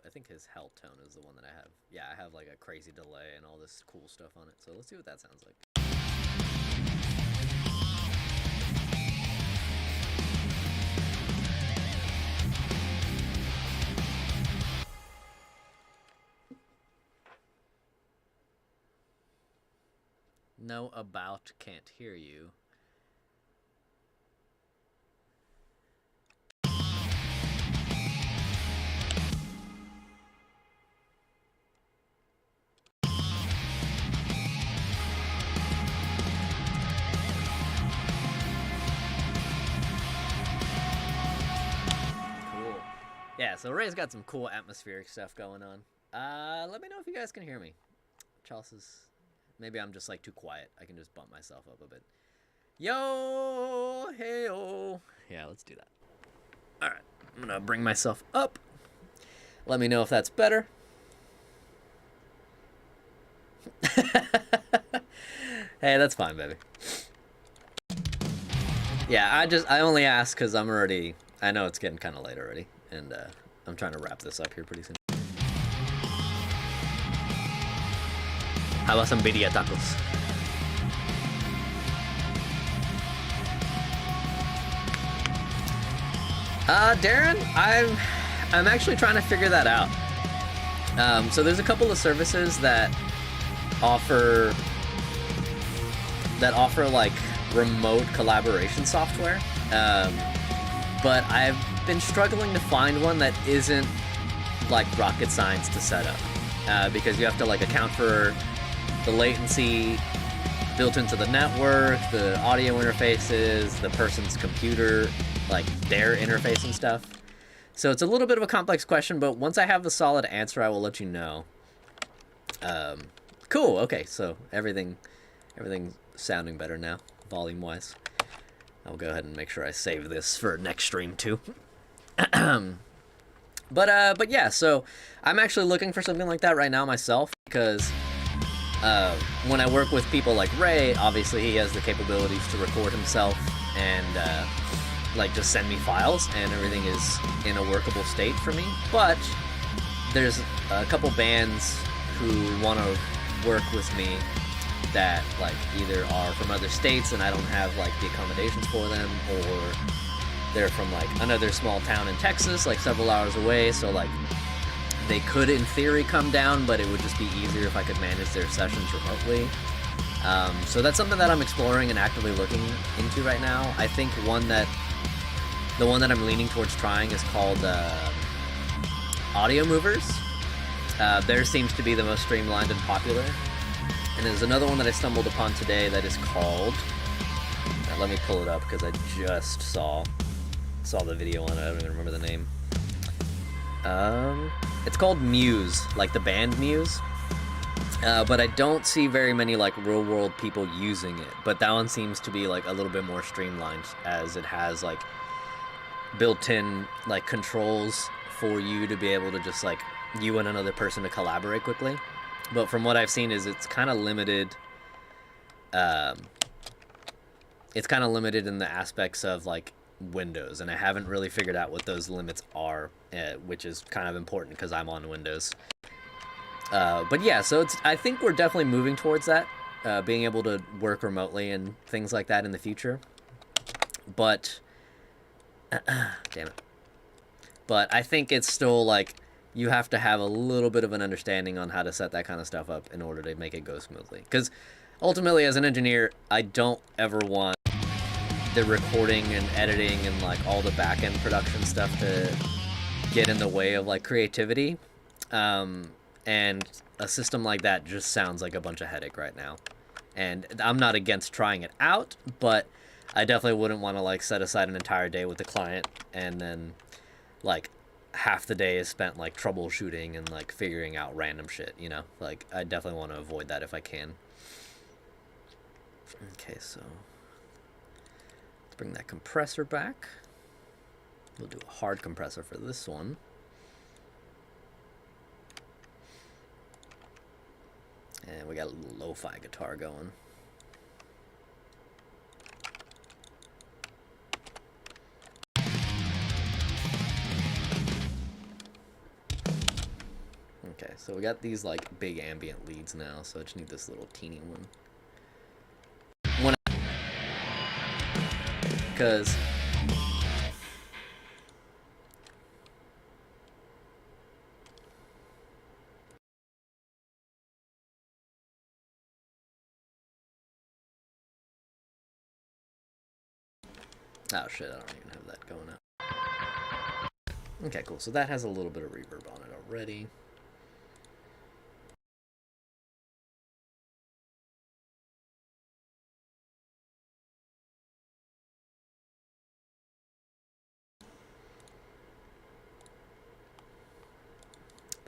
I think his hell tone is the one that I have. Yeah, I have like a crazy delay and all this cool stuff on it. So let's see what that sounds like. No, about, can't hear you. Cool. Yeah, so Ray's got some cool atmospheric stuff going on. Let me know if you guys can hear me. Charles' maybe I'm just like too quiet. I can just bump myself up a bit. Yo, hey, oh. Yeah, let's do that. All right, I'm gonna bring myself up. Let me know if that's better. Hey, that's fine, baby. Yeah, I only ask because I know it's getting kind of late already, and I'm trying to wrap this up here pretty soon. How about some birria tacos? Darren, I'm actually trying to figure that out. So there's a couple of services that offer like remote collaboration software, but I've been struggling to find one that isn't like rocket science to set up, because you have to like account for the latency built into the network, the audio interfaces, the person's computer, like their interface and stuff. So it's a little bit of a complex question, but once I have the solid answer, I will let you know. Cool. Okay, so everything's sounding better now, volume-wise. I'll go ahead and make sure I save this for next stream too. But yeah, so I'm actually looking for something like that right now myself, because when I work with people like Ray, obviously he has the capabilities to record himself and like just send me files, and everything is in a workable state for me. But there's a couple bands who want to work with me that like either are from other states and I don't have like the accommodations for them, or they're from like another small town in Texas, like several hours away, so like they could in theory come down, but it would just be easier if I could manage their sessions remotely. So that's something that I'm exploring and actively looking into right now. I think the one that I'm leaning towards trying is called Audio Movers. Theirs seems to be the most streamlined and popular. And there's another one that I stumbled upon today that is called, let me pull it up because I just saw the video on it. I don't even remember the name. It's called Muse, like the band Muse. But I don't see very many like real world people using it. But that one seems to be like a little bit more streamlined, as it has like built-in like controls for you to be able to just like you and another person to collaborate quickly. But from what I've seen is it's kind of limited. It's kind of limited in the aspects of like Windows, and I haven't really figured out what those limits are, which is kind of important because I'm on Windows. But yeah, so I think we're definitely moving towards that, being able to work remotely and things like that in the future. But damn it. But I think it's still like you have to have a little bit of an understanding on how to set that kind of stuff up in order to make it go smoothly. Because ultimately, as an engineer, I don't ever want the recording and editing and like all the back end production stuff to get in the way of like creativity. And a system like that just sounds like a bunch of headache right now. And I'm not against trying it out, but I definitely wouldn't want to like set aside an entire day with the client and then like half the day is spent like troubleshooting and like figuring out random shit, you know? Like I definitely want to avoid that if I can. Okay, so let's bring that compressor back. We'll do a hard compressor for this one. And we got a little lo-fi guitar going. Okay, so we got these like big ambient leads now, so I just need this little teeny one. Because oh shit, I don't even have that going out. Okay, cool. So that has a little bit of reverb on it already.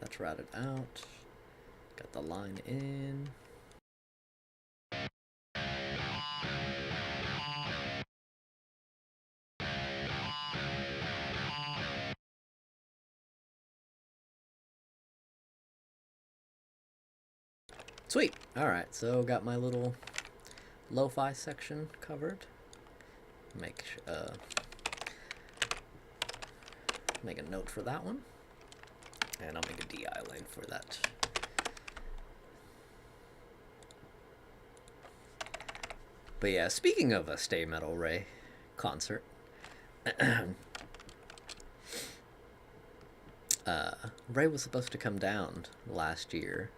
That's routed out. Got the line in. Sweet. Alright, so got my little lo-fi section covered. Make a note for that one. And I'll make a DI lane for that. But yeah, speaking of a Stay Metal Ray concert, Ray was supposed to come down last year,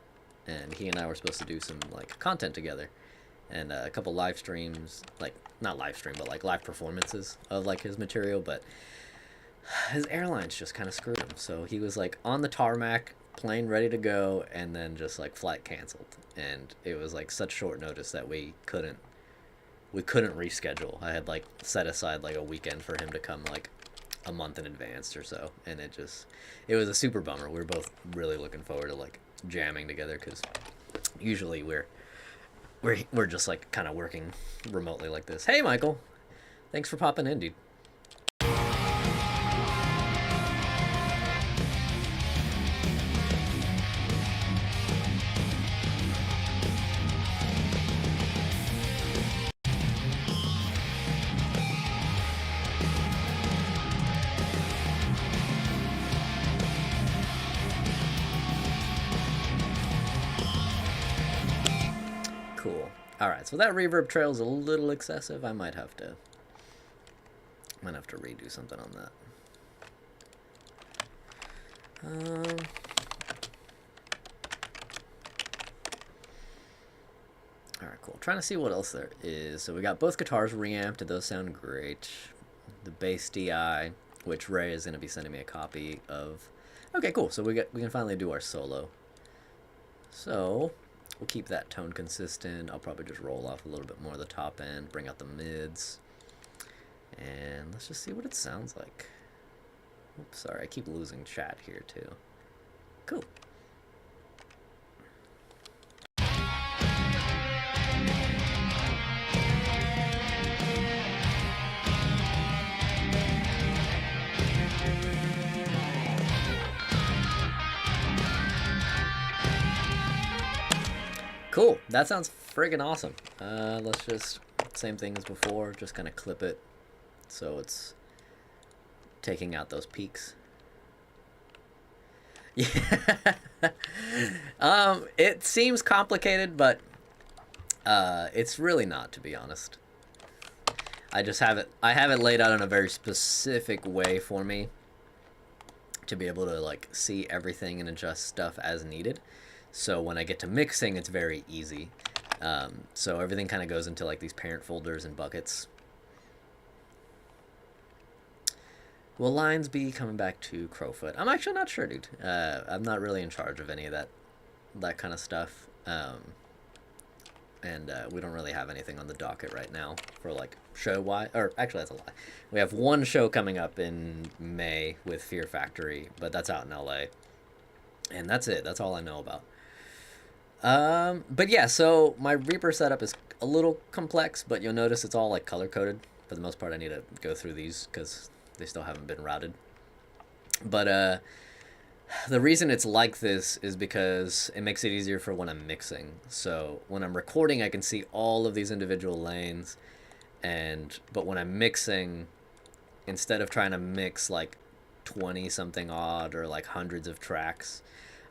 and he and I were supposed to do some like content together, and a couple live streams, like not live stream, but like live performances of like his material. But his airlines just kind of screwed him, so he was like on the tarmac, plane ready to go, and then just like flight canceled, and it was like such short notice that we couldn't reschedule. I had like set aside like a weekend for him to come like a month in advance or so, and it was a super bummer. We were both really looking forward to like jamming together, because usually we're just like kind of working remotely like this. Hey Michael, thanks for popping in, dude. Alright, so that reverb trail is a little excessive. I might have to redo something on that. Alright, cool. Trying to see what else there is. So we got both guitars reamped. Those sound great. The bass DI, which Ray is going to be sending me a copy of. Okay, cool. So we can finally do our solo. So we'll keep that tone consistent. I'll probably just roll off a little bit more of the top end, bring out the mids, and let's just see what it sounds like. Oops, sorry, I keep losing chat here too. Cool. Cool, that sounds friggin' awesome. Let's just, same thing as before, just kind of clip it so it's taking out those peaks. Yeah. It seems complicated, but it's really not, to be honest. I have it laid out in a very specific way for me to be able to like see everything and adjust stuff as needed. So when I get to mixing, it's very easy. So everything kind of goes into like these parent folders and buckets. Will lines be coming back to Crowfoot? I'm actually not sure, dude. I'm not really in charge of any of that kind of stuff. And we don't really have anything on the docket right now for like show wise. Or actually, that's a lie. We have one show coming up in May with Fear Factory, but that's out in LA, and that's it. That's all I know about. But yeah, so my Reaper setup is a little complex, but you'll notice it's all like color coded. For the most part, I need to go through these because they still haven't been routed. But the reason it's like this is because it makes it easier for when I'm mixing. So when I'm recording, I can see all of these individual lanes, but when I'm mixing, instead of trying to mix like 20 something odd or like hundreds of tracks,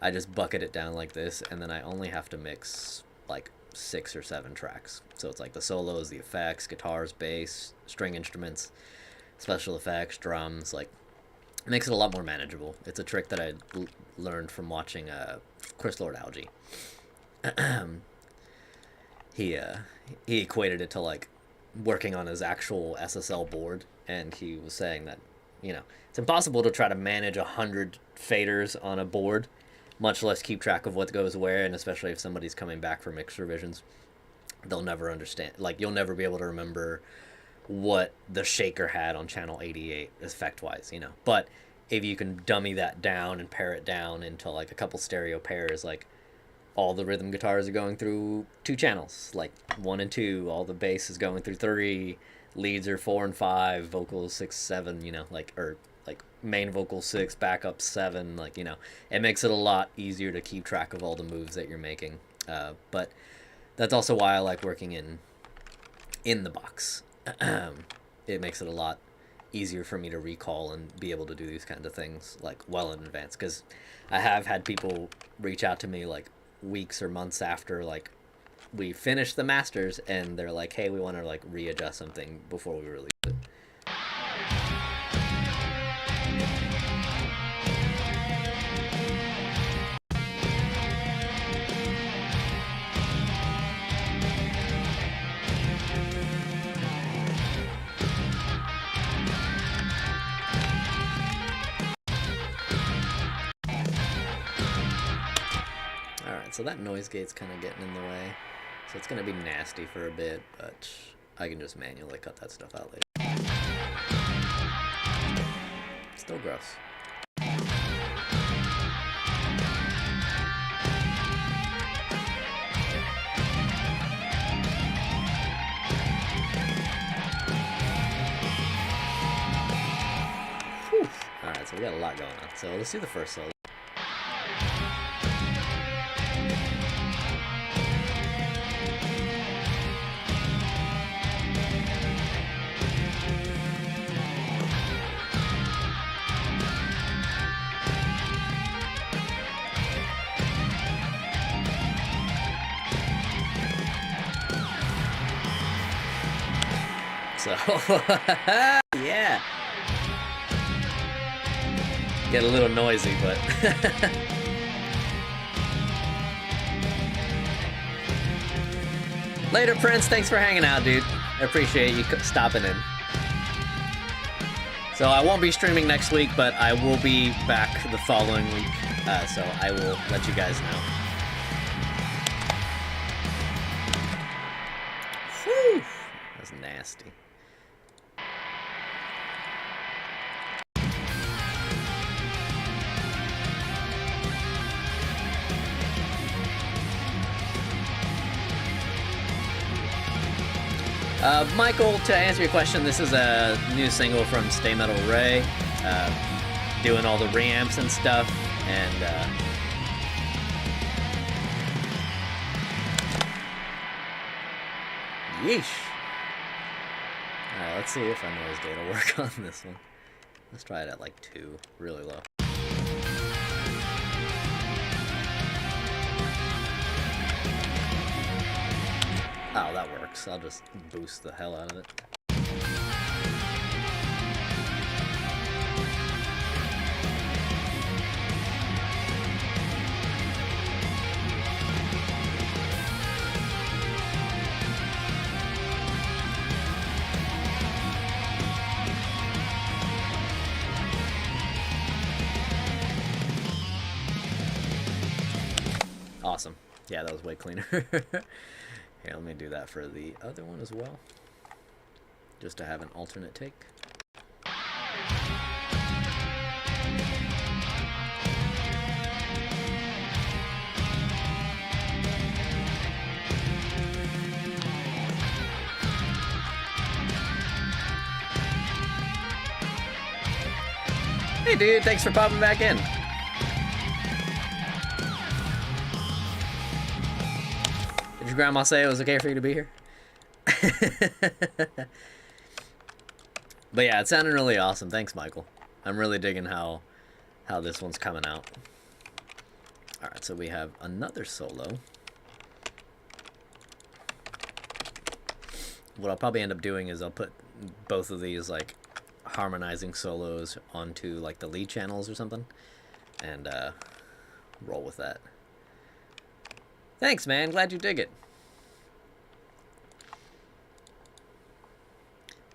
I just bucket it down like this, and then I only have to mix like 6 or 7 tracks. So it's like the solos, the effects, guitars, bass, string instruments, special effects, drums. Like, it makes it a lot more manageable. It's a trick that I learned from watching Chris Lord Algae. he equated it to like working on his actual SSL board, and he was saying that, you know, it's impossible to try to manage 100 faders on a board, much less keep track of what goes where, and especially if somebody's coming back for mix revisions, they'll never understand. Like, you'll never be able to remember what the shaker had on channel 88 effect wise, you know. But if you can dummy that down and pare it down into like a couple stereo pairs, like all the rhythm guitars are going through 2 channels, like 1 and 2, all the bass is going through 3, leads are 4 and 5, vocals 6, 7, you know, like, or like main vocal 6, backup 7, like, you know, it makes it a lot easier to keep track of all the moves that you're making. But that's also why I like working in the box. It makes it a lot easier for me to recall and be able to do these kinds of things like well in advance, because I have had people reach out to me like weeks or months after like we finish the masters, and they're like, hey, we want to like readjust something before we release it. So that noise gate's kind of getting in the way. So it's going to be nasty for a bit, but I can just manually cut that stuff out later. Still gross. Whew. Alright, so we got a lot going on. So let's do the first solo. So, yeah. Get a little noisy, but... Later, Prince. Thanks for hanging out, dude. I appreciate you stopping in. So I won't be streaming next week, but I will be back the following week. So I will let you guys know. Whew. That was nasty. Michael, to answer your question, this is a new single from Stay Metal Ray, doing all the reamps and stuff, and yeesh. Alright, let's see if our noise gate will work on this one. Let's try it at like 2, really low. Oh, that works. I'll just boost the hell out of it. Awesome. Yeah, that was way cleaner. Here, let me do that for the other one as well, just to have an alternate take. Hey dude, thanks for popping back in. Did your grandma say it was okay for you to be here? But yeah, it sounded really awesome. Thanks, Michael. I'm really digging how this one's coming out. Alright, so we have another solo. What I'll probably end up doing is I'll put both of these like harmonizing solos onto like the lead channels or something, and roll with that. Thanks, man. Glad you dig it.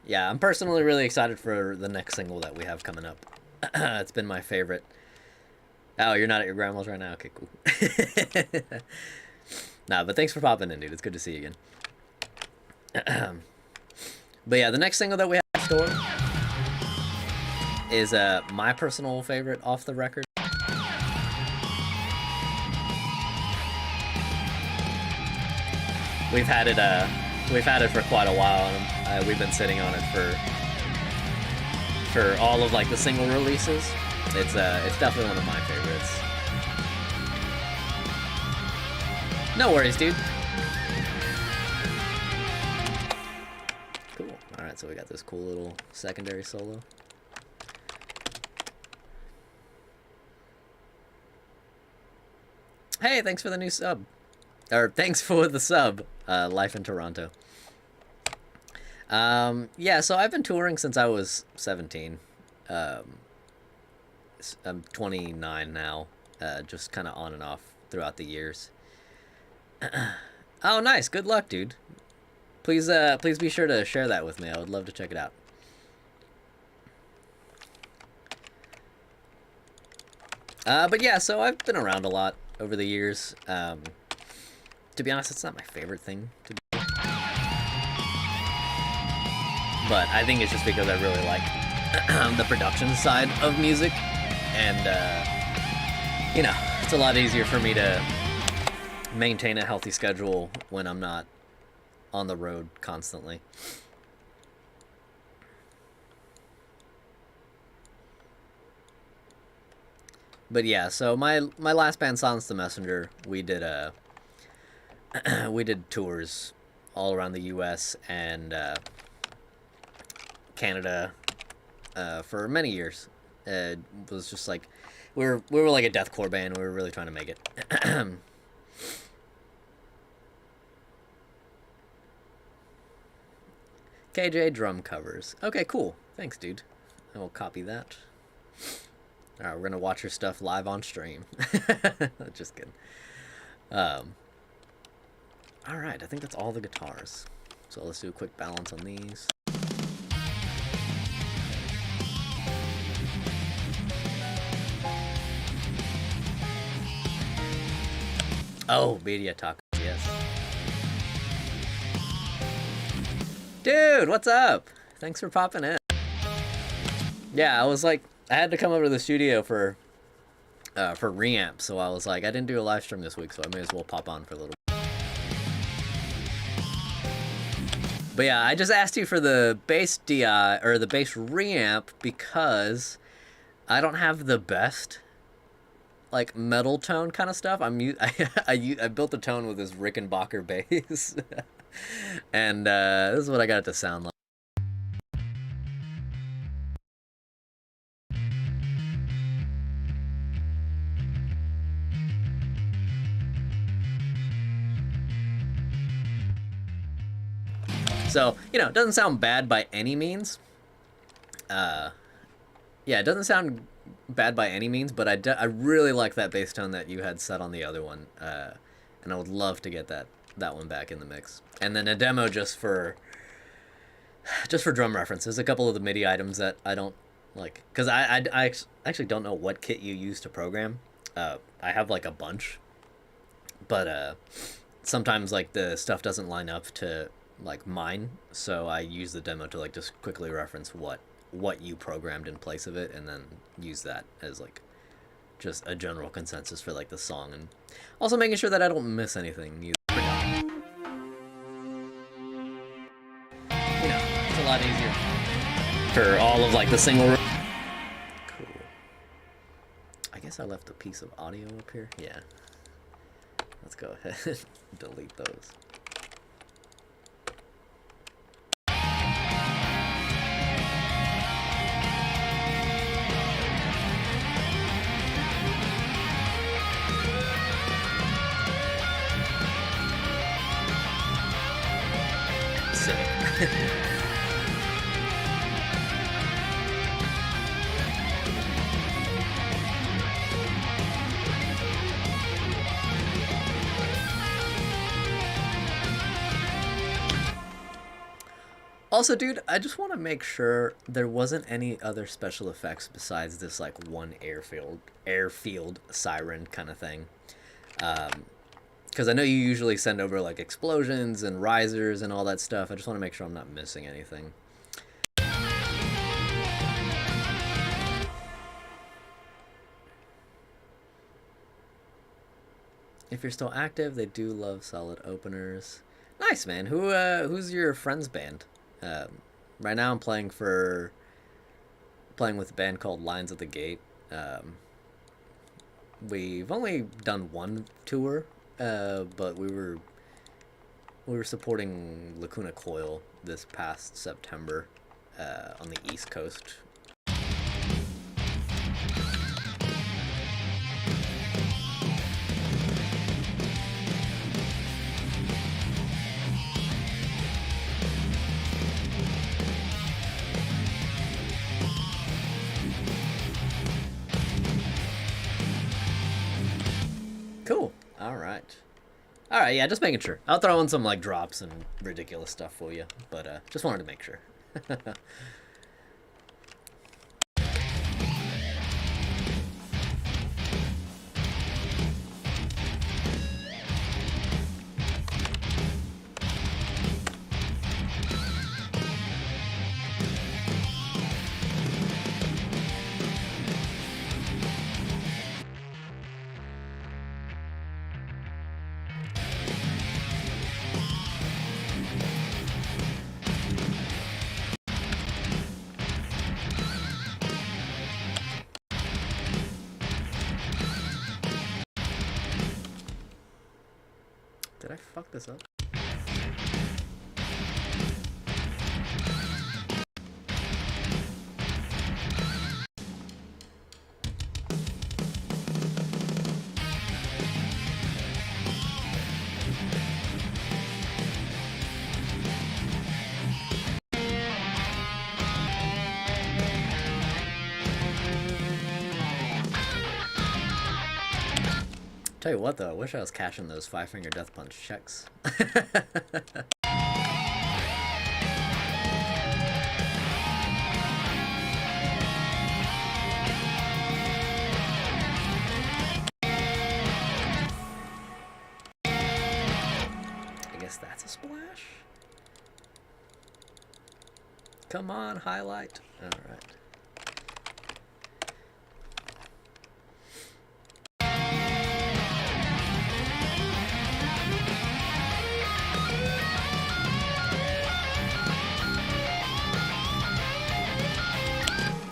Yeah, I'm personally really excited for the next single that we have coming up. It's been my favorite. Oh, you're not at your grandma's right now? Okay, cool. Nah, but thanks for popping in, dude. It's good to see you again. But yeah, the next single that we have in store is my personal favorite off the record. We've had it for quite a while, and we've been sitting on it for all of like the single releases. It's definitely one of my favorites. No worries, dude. Cool. All right, so we got this cool little secondary solo. Hey, thanks for the new sub. Or thanks for the sub, Life in Toronto. Yeah, so I've been touring since I was 17. I'm 29 now, just kind of on and off throughout the years. Oh, nice. Good luck, dude. Please be sure to share that with me. I would love to check it out. But yeah, so I've been around a lot over the years. To be honest, it's not my favorite thing to do. But I think it's just because I really like the production side of music. And, you know, it's a lot easier for me to maintain a healthy schedule when I'm not on the road constantly. But yeah, so my last band, Silence the Messenger, we did we did tours all around the U.S. and Canada for many years. It was just like we were like a deathcore band. We were really trying to make it. KJ drum covers. Okay, cool. Thanks, dude. I will copy that. Alright, we're gonna watch your stuff live on stream. Just kidding. Alright, I think that's all the guitars. So let's do a quick balance on these. Oh, media tacos, yes. Dude, what's up? Thanks for popping in. Yeah, I was like, I had to come over to the studio for reamp, so I was like, I didn't do a live stream this week, so I may as well pop on for a little bit. But yeah, I just asked you for the bass DI, or the bass reamp, because I don't have the best like metal tone kind of stuff. I built the tone with this Rickenbacker bass, and this is what I got it to sound like. So, you know, it doesn't sound bad by any means. Yeah, it doesn't sound bad by any means, but I really like that bass tone that you had set on the other one, and I would love to get that one back in the mix. And then a demo just for drum references, a couple of the MIDI items that I don't like, because I actually don't know what kit you use to program. I have like a bunch, but sometimes like the stuff doesn't line up to like mine, so I use the demo to like just quickly reference what you programmed in place of it, and then use that as like just a general consensus for like the song, and also making sure that I don't miss anything. You know, it's a lot easier for all of like the single. Cool. I guess I left a piece of audio up here. Yeah. Let's go ahead and delete those. Sick. Also, dude, I just want to make sure there wasn't any other special effects besides this like one airfield siren kind of thing. Because I know you usually send over like explosions and risers and all that stuff. I just want to make sure I'm not missing anything. If you're still active, they do love solid openers. Nice, man. Who's your friend's band? Right now, I'm playing with a band called Lines at the Gate. We've only done one tour, but we were supporting Lacuna Coil this past September on the East Coast. Cool. All right. All right. Yeah, just making sure. I'll throw in some like drops and ridiculous stuff for you, but just wanted to make sure. Did I fuck this up? Tell you what, though, I wish I was cashing those Five Finger Death Punch checks. I guess that's a splash? Come on, highlight. All right.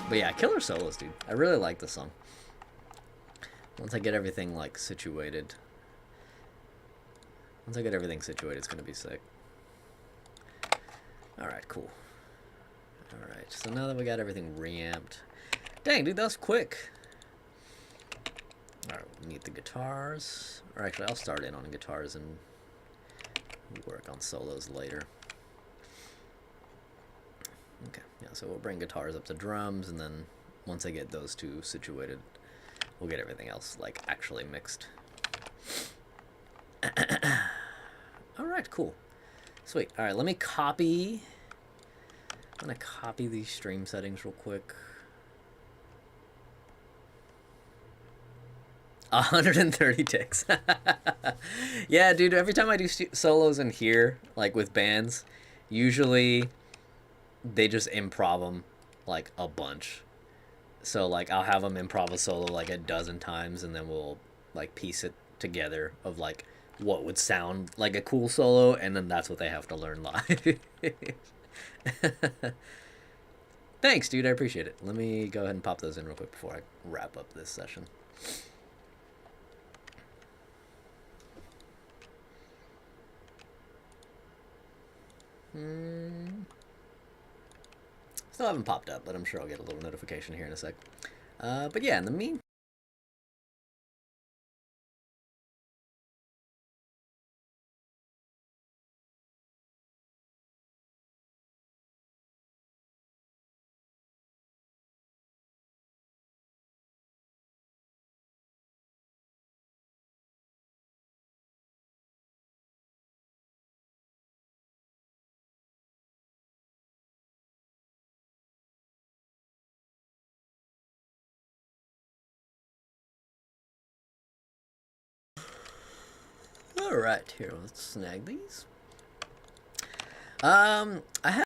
But yeah, killer solos, dude. I really like the song. Once I get everything like situated. Once I get everything situated, it's gonna be sick. Alright, cool. Alright, so now that we got everything reamped. Dang, dude, that was quick. Alright, we'll meet the guitars. Or actually, I'll start in on the guitars and work on solos later. Okay, yeah, so we'll bring guitars up to drums, and then once I get those two situated, we'll get everything else, like, actually mixed. Alright, cool. Sweet. Alright, let me copy. I'm gonna copy these stream settings real quick. 130 ticks. Yeah, dude. Every time I do solos in here, like with bands, usually they just improv them like a bunch. So like I'll have them improv a solo like a dozen times, and then we'll like piece it together of like what would sound like a cool solo, and then that's what they have to learn live. Thanks, dude. I appreciate it. Let me go ahead and pop those in real quick before I wrap up this session. Still haven't popped up, but I'm sure I'll get a little notification here in a sec. But yeah, in the meantime. All right, here, let's snag these. I have.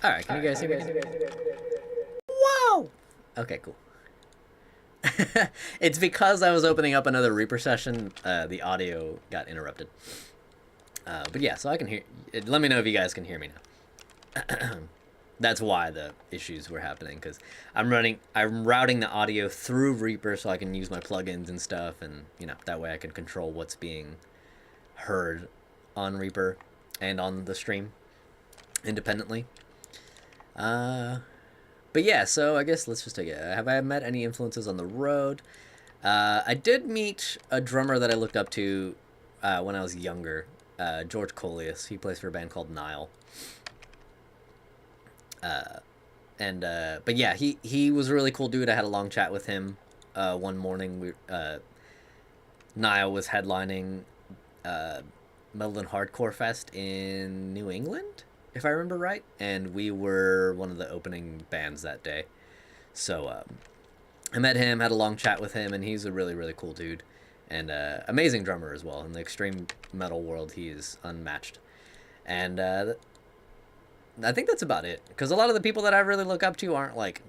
All right, can you guys hear me? Whoa! Okay, cool. It's because I was opening up another Reaper session. The audio got interrupted. But yeah, so I can hear. Let me know if you guys can hear me now. That's why the issues were happening, because I'm routing the audio through Reaper so I can use my plugins and stuff, and that way I can control what's being heard on Reaper and on the stream independently. But yeah, so I guess let's just take it. Have I met any influences on the road? I did meet a drummer that I looked up to when I was younger, George Coleus. He plays for a band called Nile. But yeah, he was a really cool dude. I had a long chat with him one morning. Nile was headlining Metal and Hardcore Fest in New England, if I remember right, and we were one of the opening bands that day. So I met him, had a long chat with him, and he's a really, really cool dude, and amazing drummer as well. In the extreme metal world, he is unmatched. And I think that's about it, because a lot of the people that I really look up to aren't like,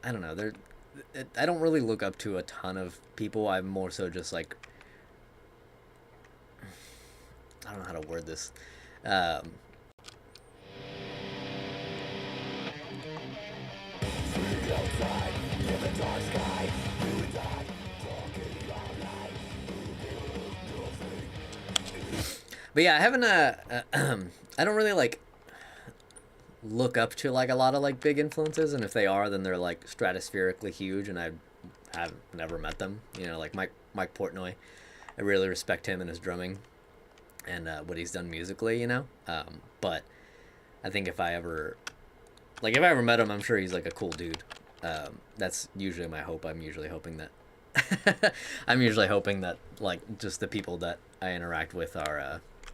I don't know, I don't really look up to a ton of people. I'm more so just like, I don't know how to word this. But yeah, I haven't. I don't really like look up to like a lot of like big influences, and if they are, then they're like stratospherically huge, and I've never met them. Like Mike Portnoy. I really respect him and his drumming, and what he's done musically. But I think if I ever met him, I'm sure he's like a cool dude. That's usually my hope. I'm usually hoping that like just the people that I interact with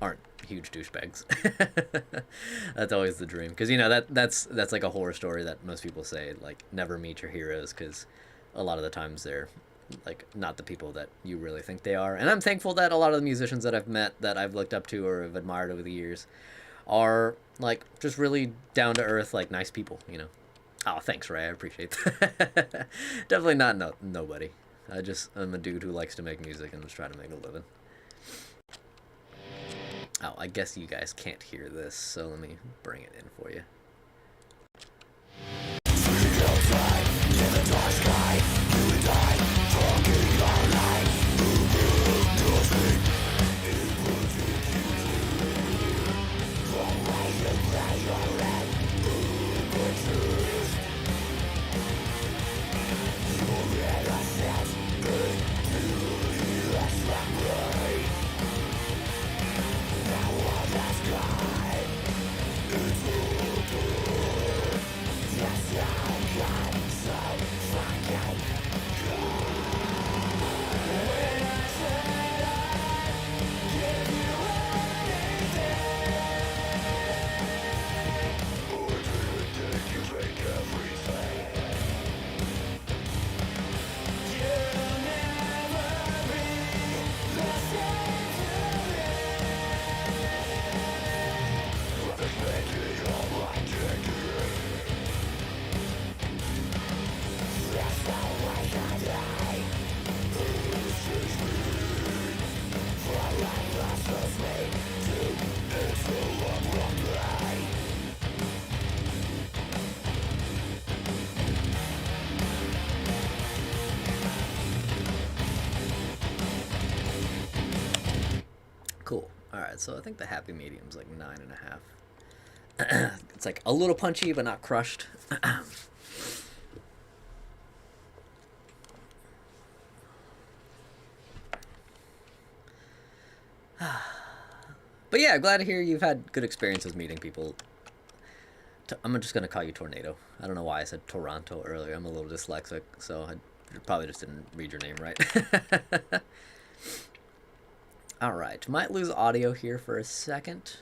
aren't huge douchebags. That's always the dream, because that's like a horror story that most people say, like never meet your heroes, because a lot of the times they're like not the people that you really think they are. And I'm thankful that a lot of the musicians that I've met, that I've looked up to or have admired over the years, are like just really down to earth, like nice people. Oh, thanks, Ray. I appreciate that. Definitely not nobody. I'm a dude who likes to make music and just try to make a living. Oh, I guess you guys can't hear this, so let me bring it in for you. Cool. All right, so I think the happy medium's like 9.5. It's like a little punchy, but not crushed. But yeah, glad to hear you've had good experiences meeting people. I'm just gonna call you Tornado. I don't know why I said Toronto earlier. I'm a little dyslexic, so I probably just didn't read your name right. All right, might lose audio here for a second.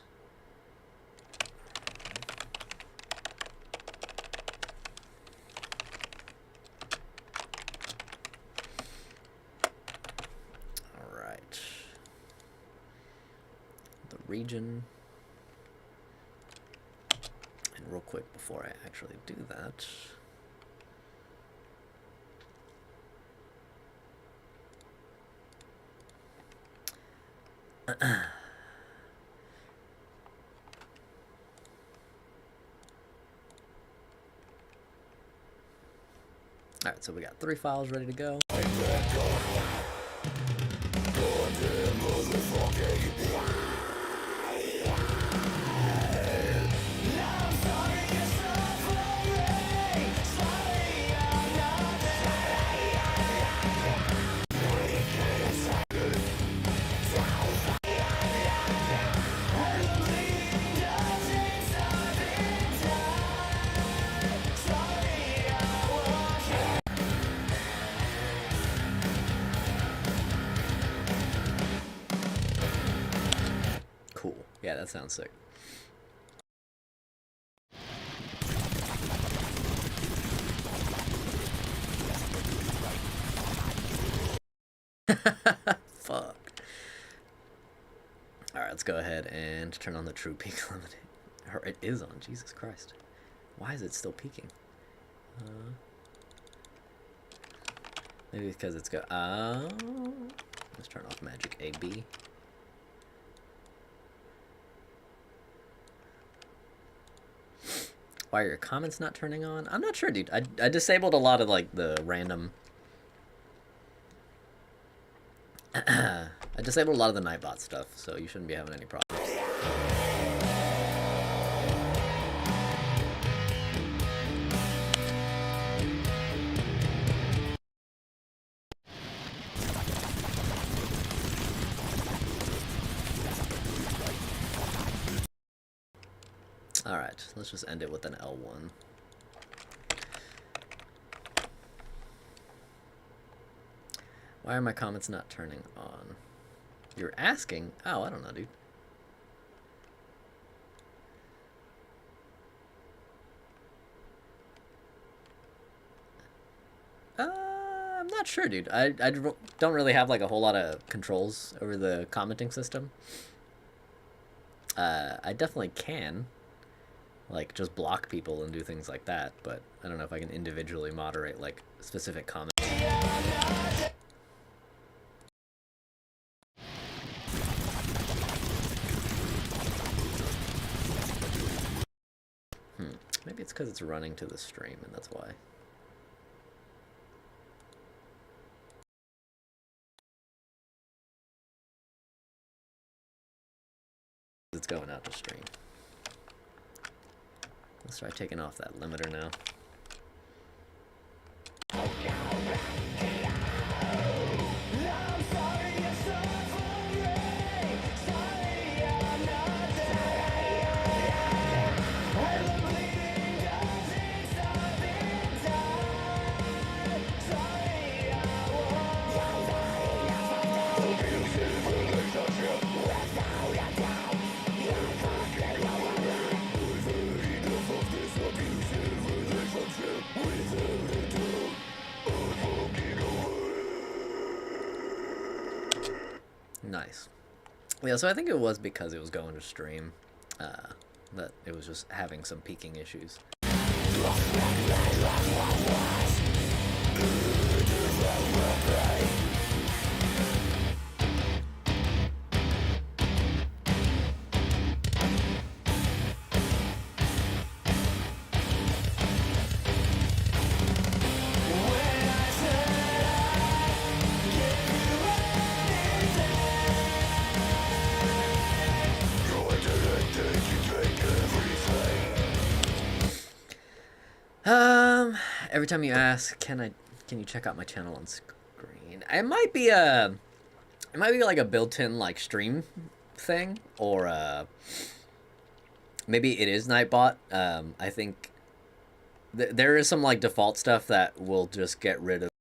All right, the region. And real quick before I actually do that. Alright, so we got 3 files ready to go. Cool. Yeah, that sounds sick. Fuck. Alright, let's go ahead and turn on the true peak limit. Or it is on, Jesus Christ. Why is it still peaking? Maybe because it's got... let's turn off magic AB. Why are your comments not turning on? I'm not sure, dude. I disabled a lot of, like, the random... I disabled a lot of the Nightbot stuff, so you shouldn't be having any problems. Alright, let's just end it with an L1. Why are my comments not turning on? You're asking? Oh, I don't know, dude. I'm not sure, dude. I don't really have like a whole lot of controls over the commenting system. I definitely can, like, just block people and do things like that, but I don't know if I can individually moderate like specific comments. Maybe it's because it's running to the stream, and that's why. It's going out to stream. Let's try taking off that limiter now. Nice. Yeah, so I think it was because it was going to stream that it was just having some peaking issues. Every time you ask, can you check out my channel on screen? It might be like a built-in like stream thing, or maybe it is Nightbot. I think there is some like default stuff that will just get rid of.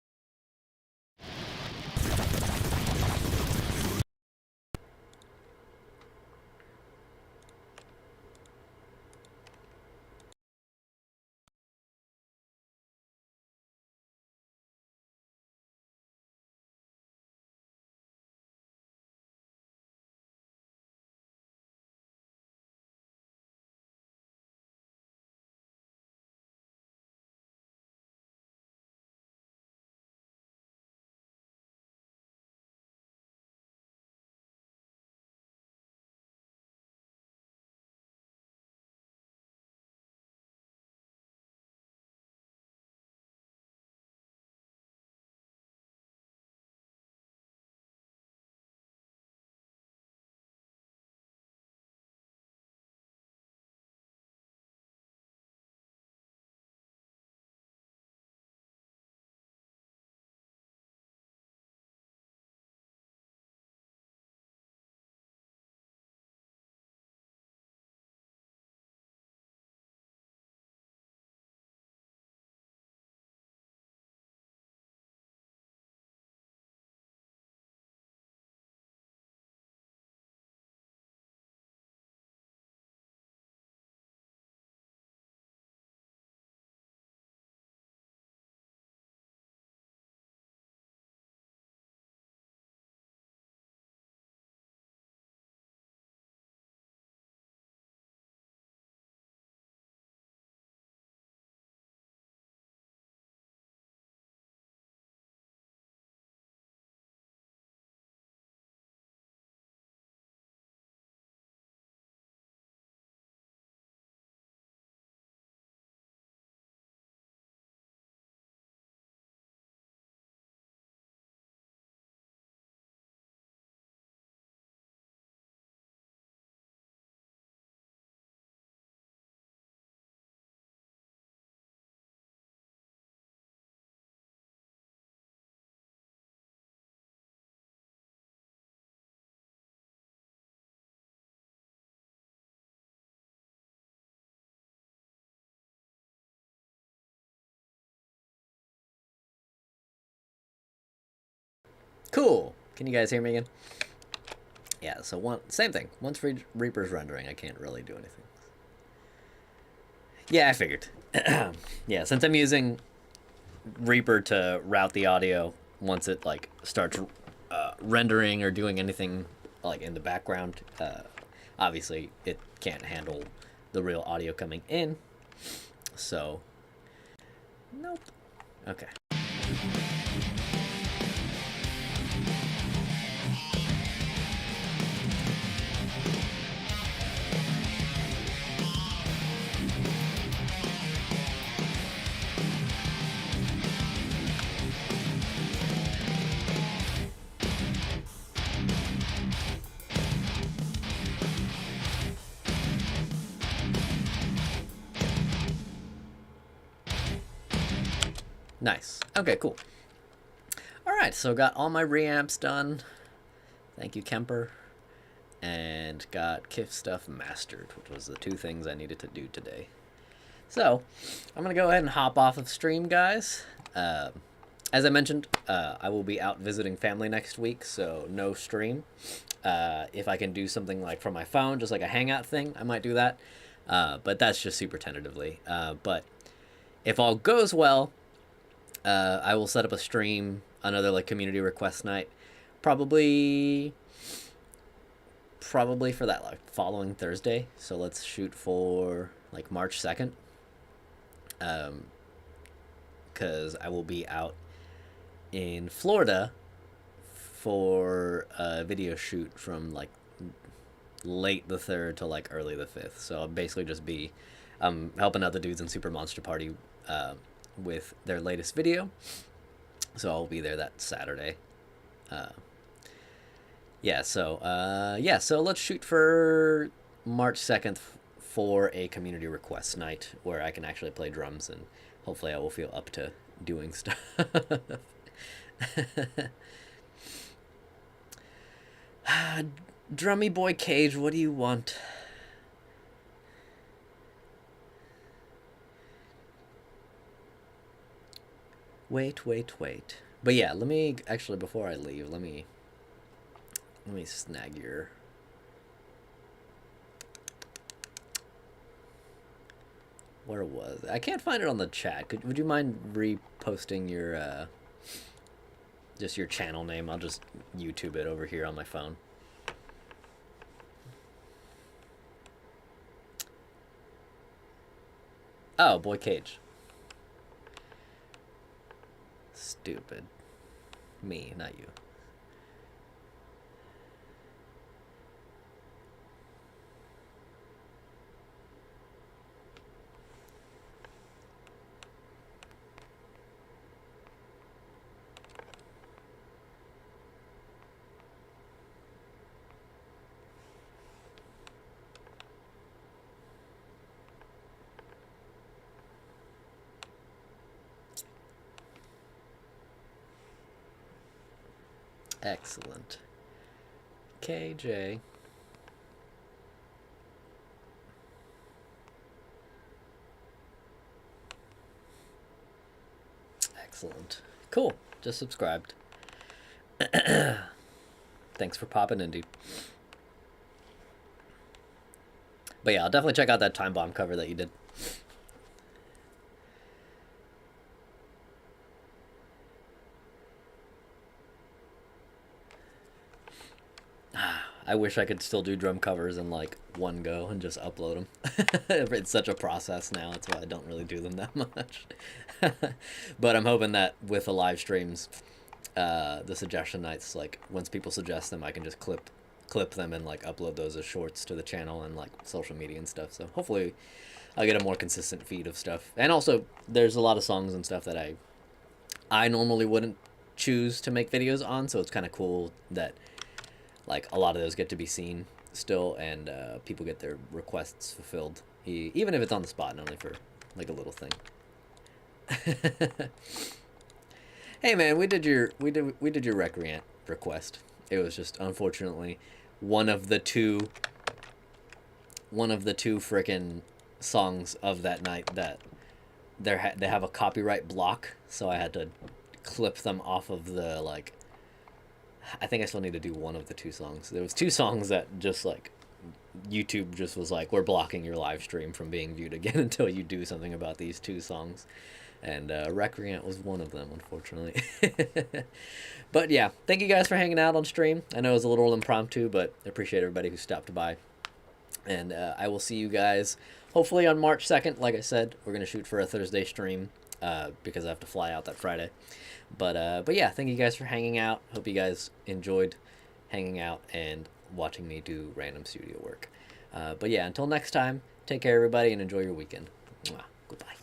Cool. Can you guys hear me again? Yeah. So same thing. Once Reaper's rendering, I can't really do anything. Yeah, I figured. Yeah, since I'm using Reaper to route the audio once it like starts rendering or doing anything like in the background, obviously it can't handle the real audio coming in. So, nope. Okay. Nice. Okay, cool. All right, so got all my reamps done. Thank you, Kemper. And got KIF stuff mastered, which was the two things I needed to do today. So, I'm going to go ahead and hop off of stream, guys. As I mentioned, I will be out visiting family next week, so no stream. If I can do something like from my phone, just like a hangout thing, I might do that. But that's just super tentatively. But if all goes well, I will set up a stream, another like community request night, probably for that like following Thursday. So let's shoot for like March 2nd. Because I will be out in Florida for a video shoot from like late the 3rd to like early the 5th. So I'll basically just be helping out the dudes in Super Monster Party with their latest video. So I'll be there that Saturday. So let's shoot for March 2nd for a community request night where I can actually play drums and hopefully I will feel up to doing stuff. Drummy boy Cage, what do you want? Wait. But yeah, let me actually, before I leave, let me snag your. Where was it? I can't find it on the chat. Would you mind reposting your just your channel name? I'll just YouTube it over here on my phone. Oh, Boy Cage. Stupid. Me, not you. Excellent. KJ. Excellent. Cool. Just subscribed. Thanks for popping in, dude. But yeah, I'll definitely check out that Time Bomb cover that you did. I wish I could still do drum covers in like one go and just upload them. It's such a process now. That's why I don't really do them that much. But I'm hoping that with the live streams, the suggestion nights, like once people suggest them, I can just clip them and like upload those as shorts to the channel and like social media and stuff. So hopefully I'll get a more consistent feed of stuff. And also there's a lot of songs and stuff that I normally wouldn't choose to make videos on, so it's kind of cool that like a lot of those get to be seen still, and people get their requests fulfilled, even if it's on the spot and only for like a little thing. Hey man, we did your Recreant request. It was just unfortunately one of the two frickin' songs of that night that they have a copyright block, so I had to clip them off of the like. I think I still need to do one of the two songs. There was two songs that just like YouTube just was like, we're blocking your live stream from being viewed again until you do something about these two songs. And Recreant was one of them, unfortunately. But yeah, thank you guys for hanging out on stream. I know it was a little impromptu, but I appreciate everybody who stopped by. And I will see you guys hopefully on March 2nd. Like I said, we're going to shoot for a Thursday stream because I have to fly out that Friday. But yeah, thank you guys for hanging out. Hope you guys enjoyed hanging out and watching me do random studio work. But yeah, until next time, take care everybody and enjoy your weekend. Mwah. Goodbye.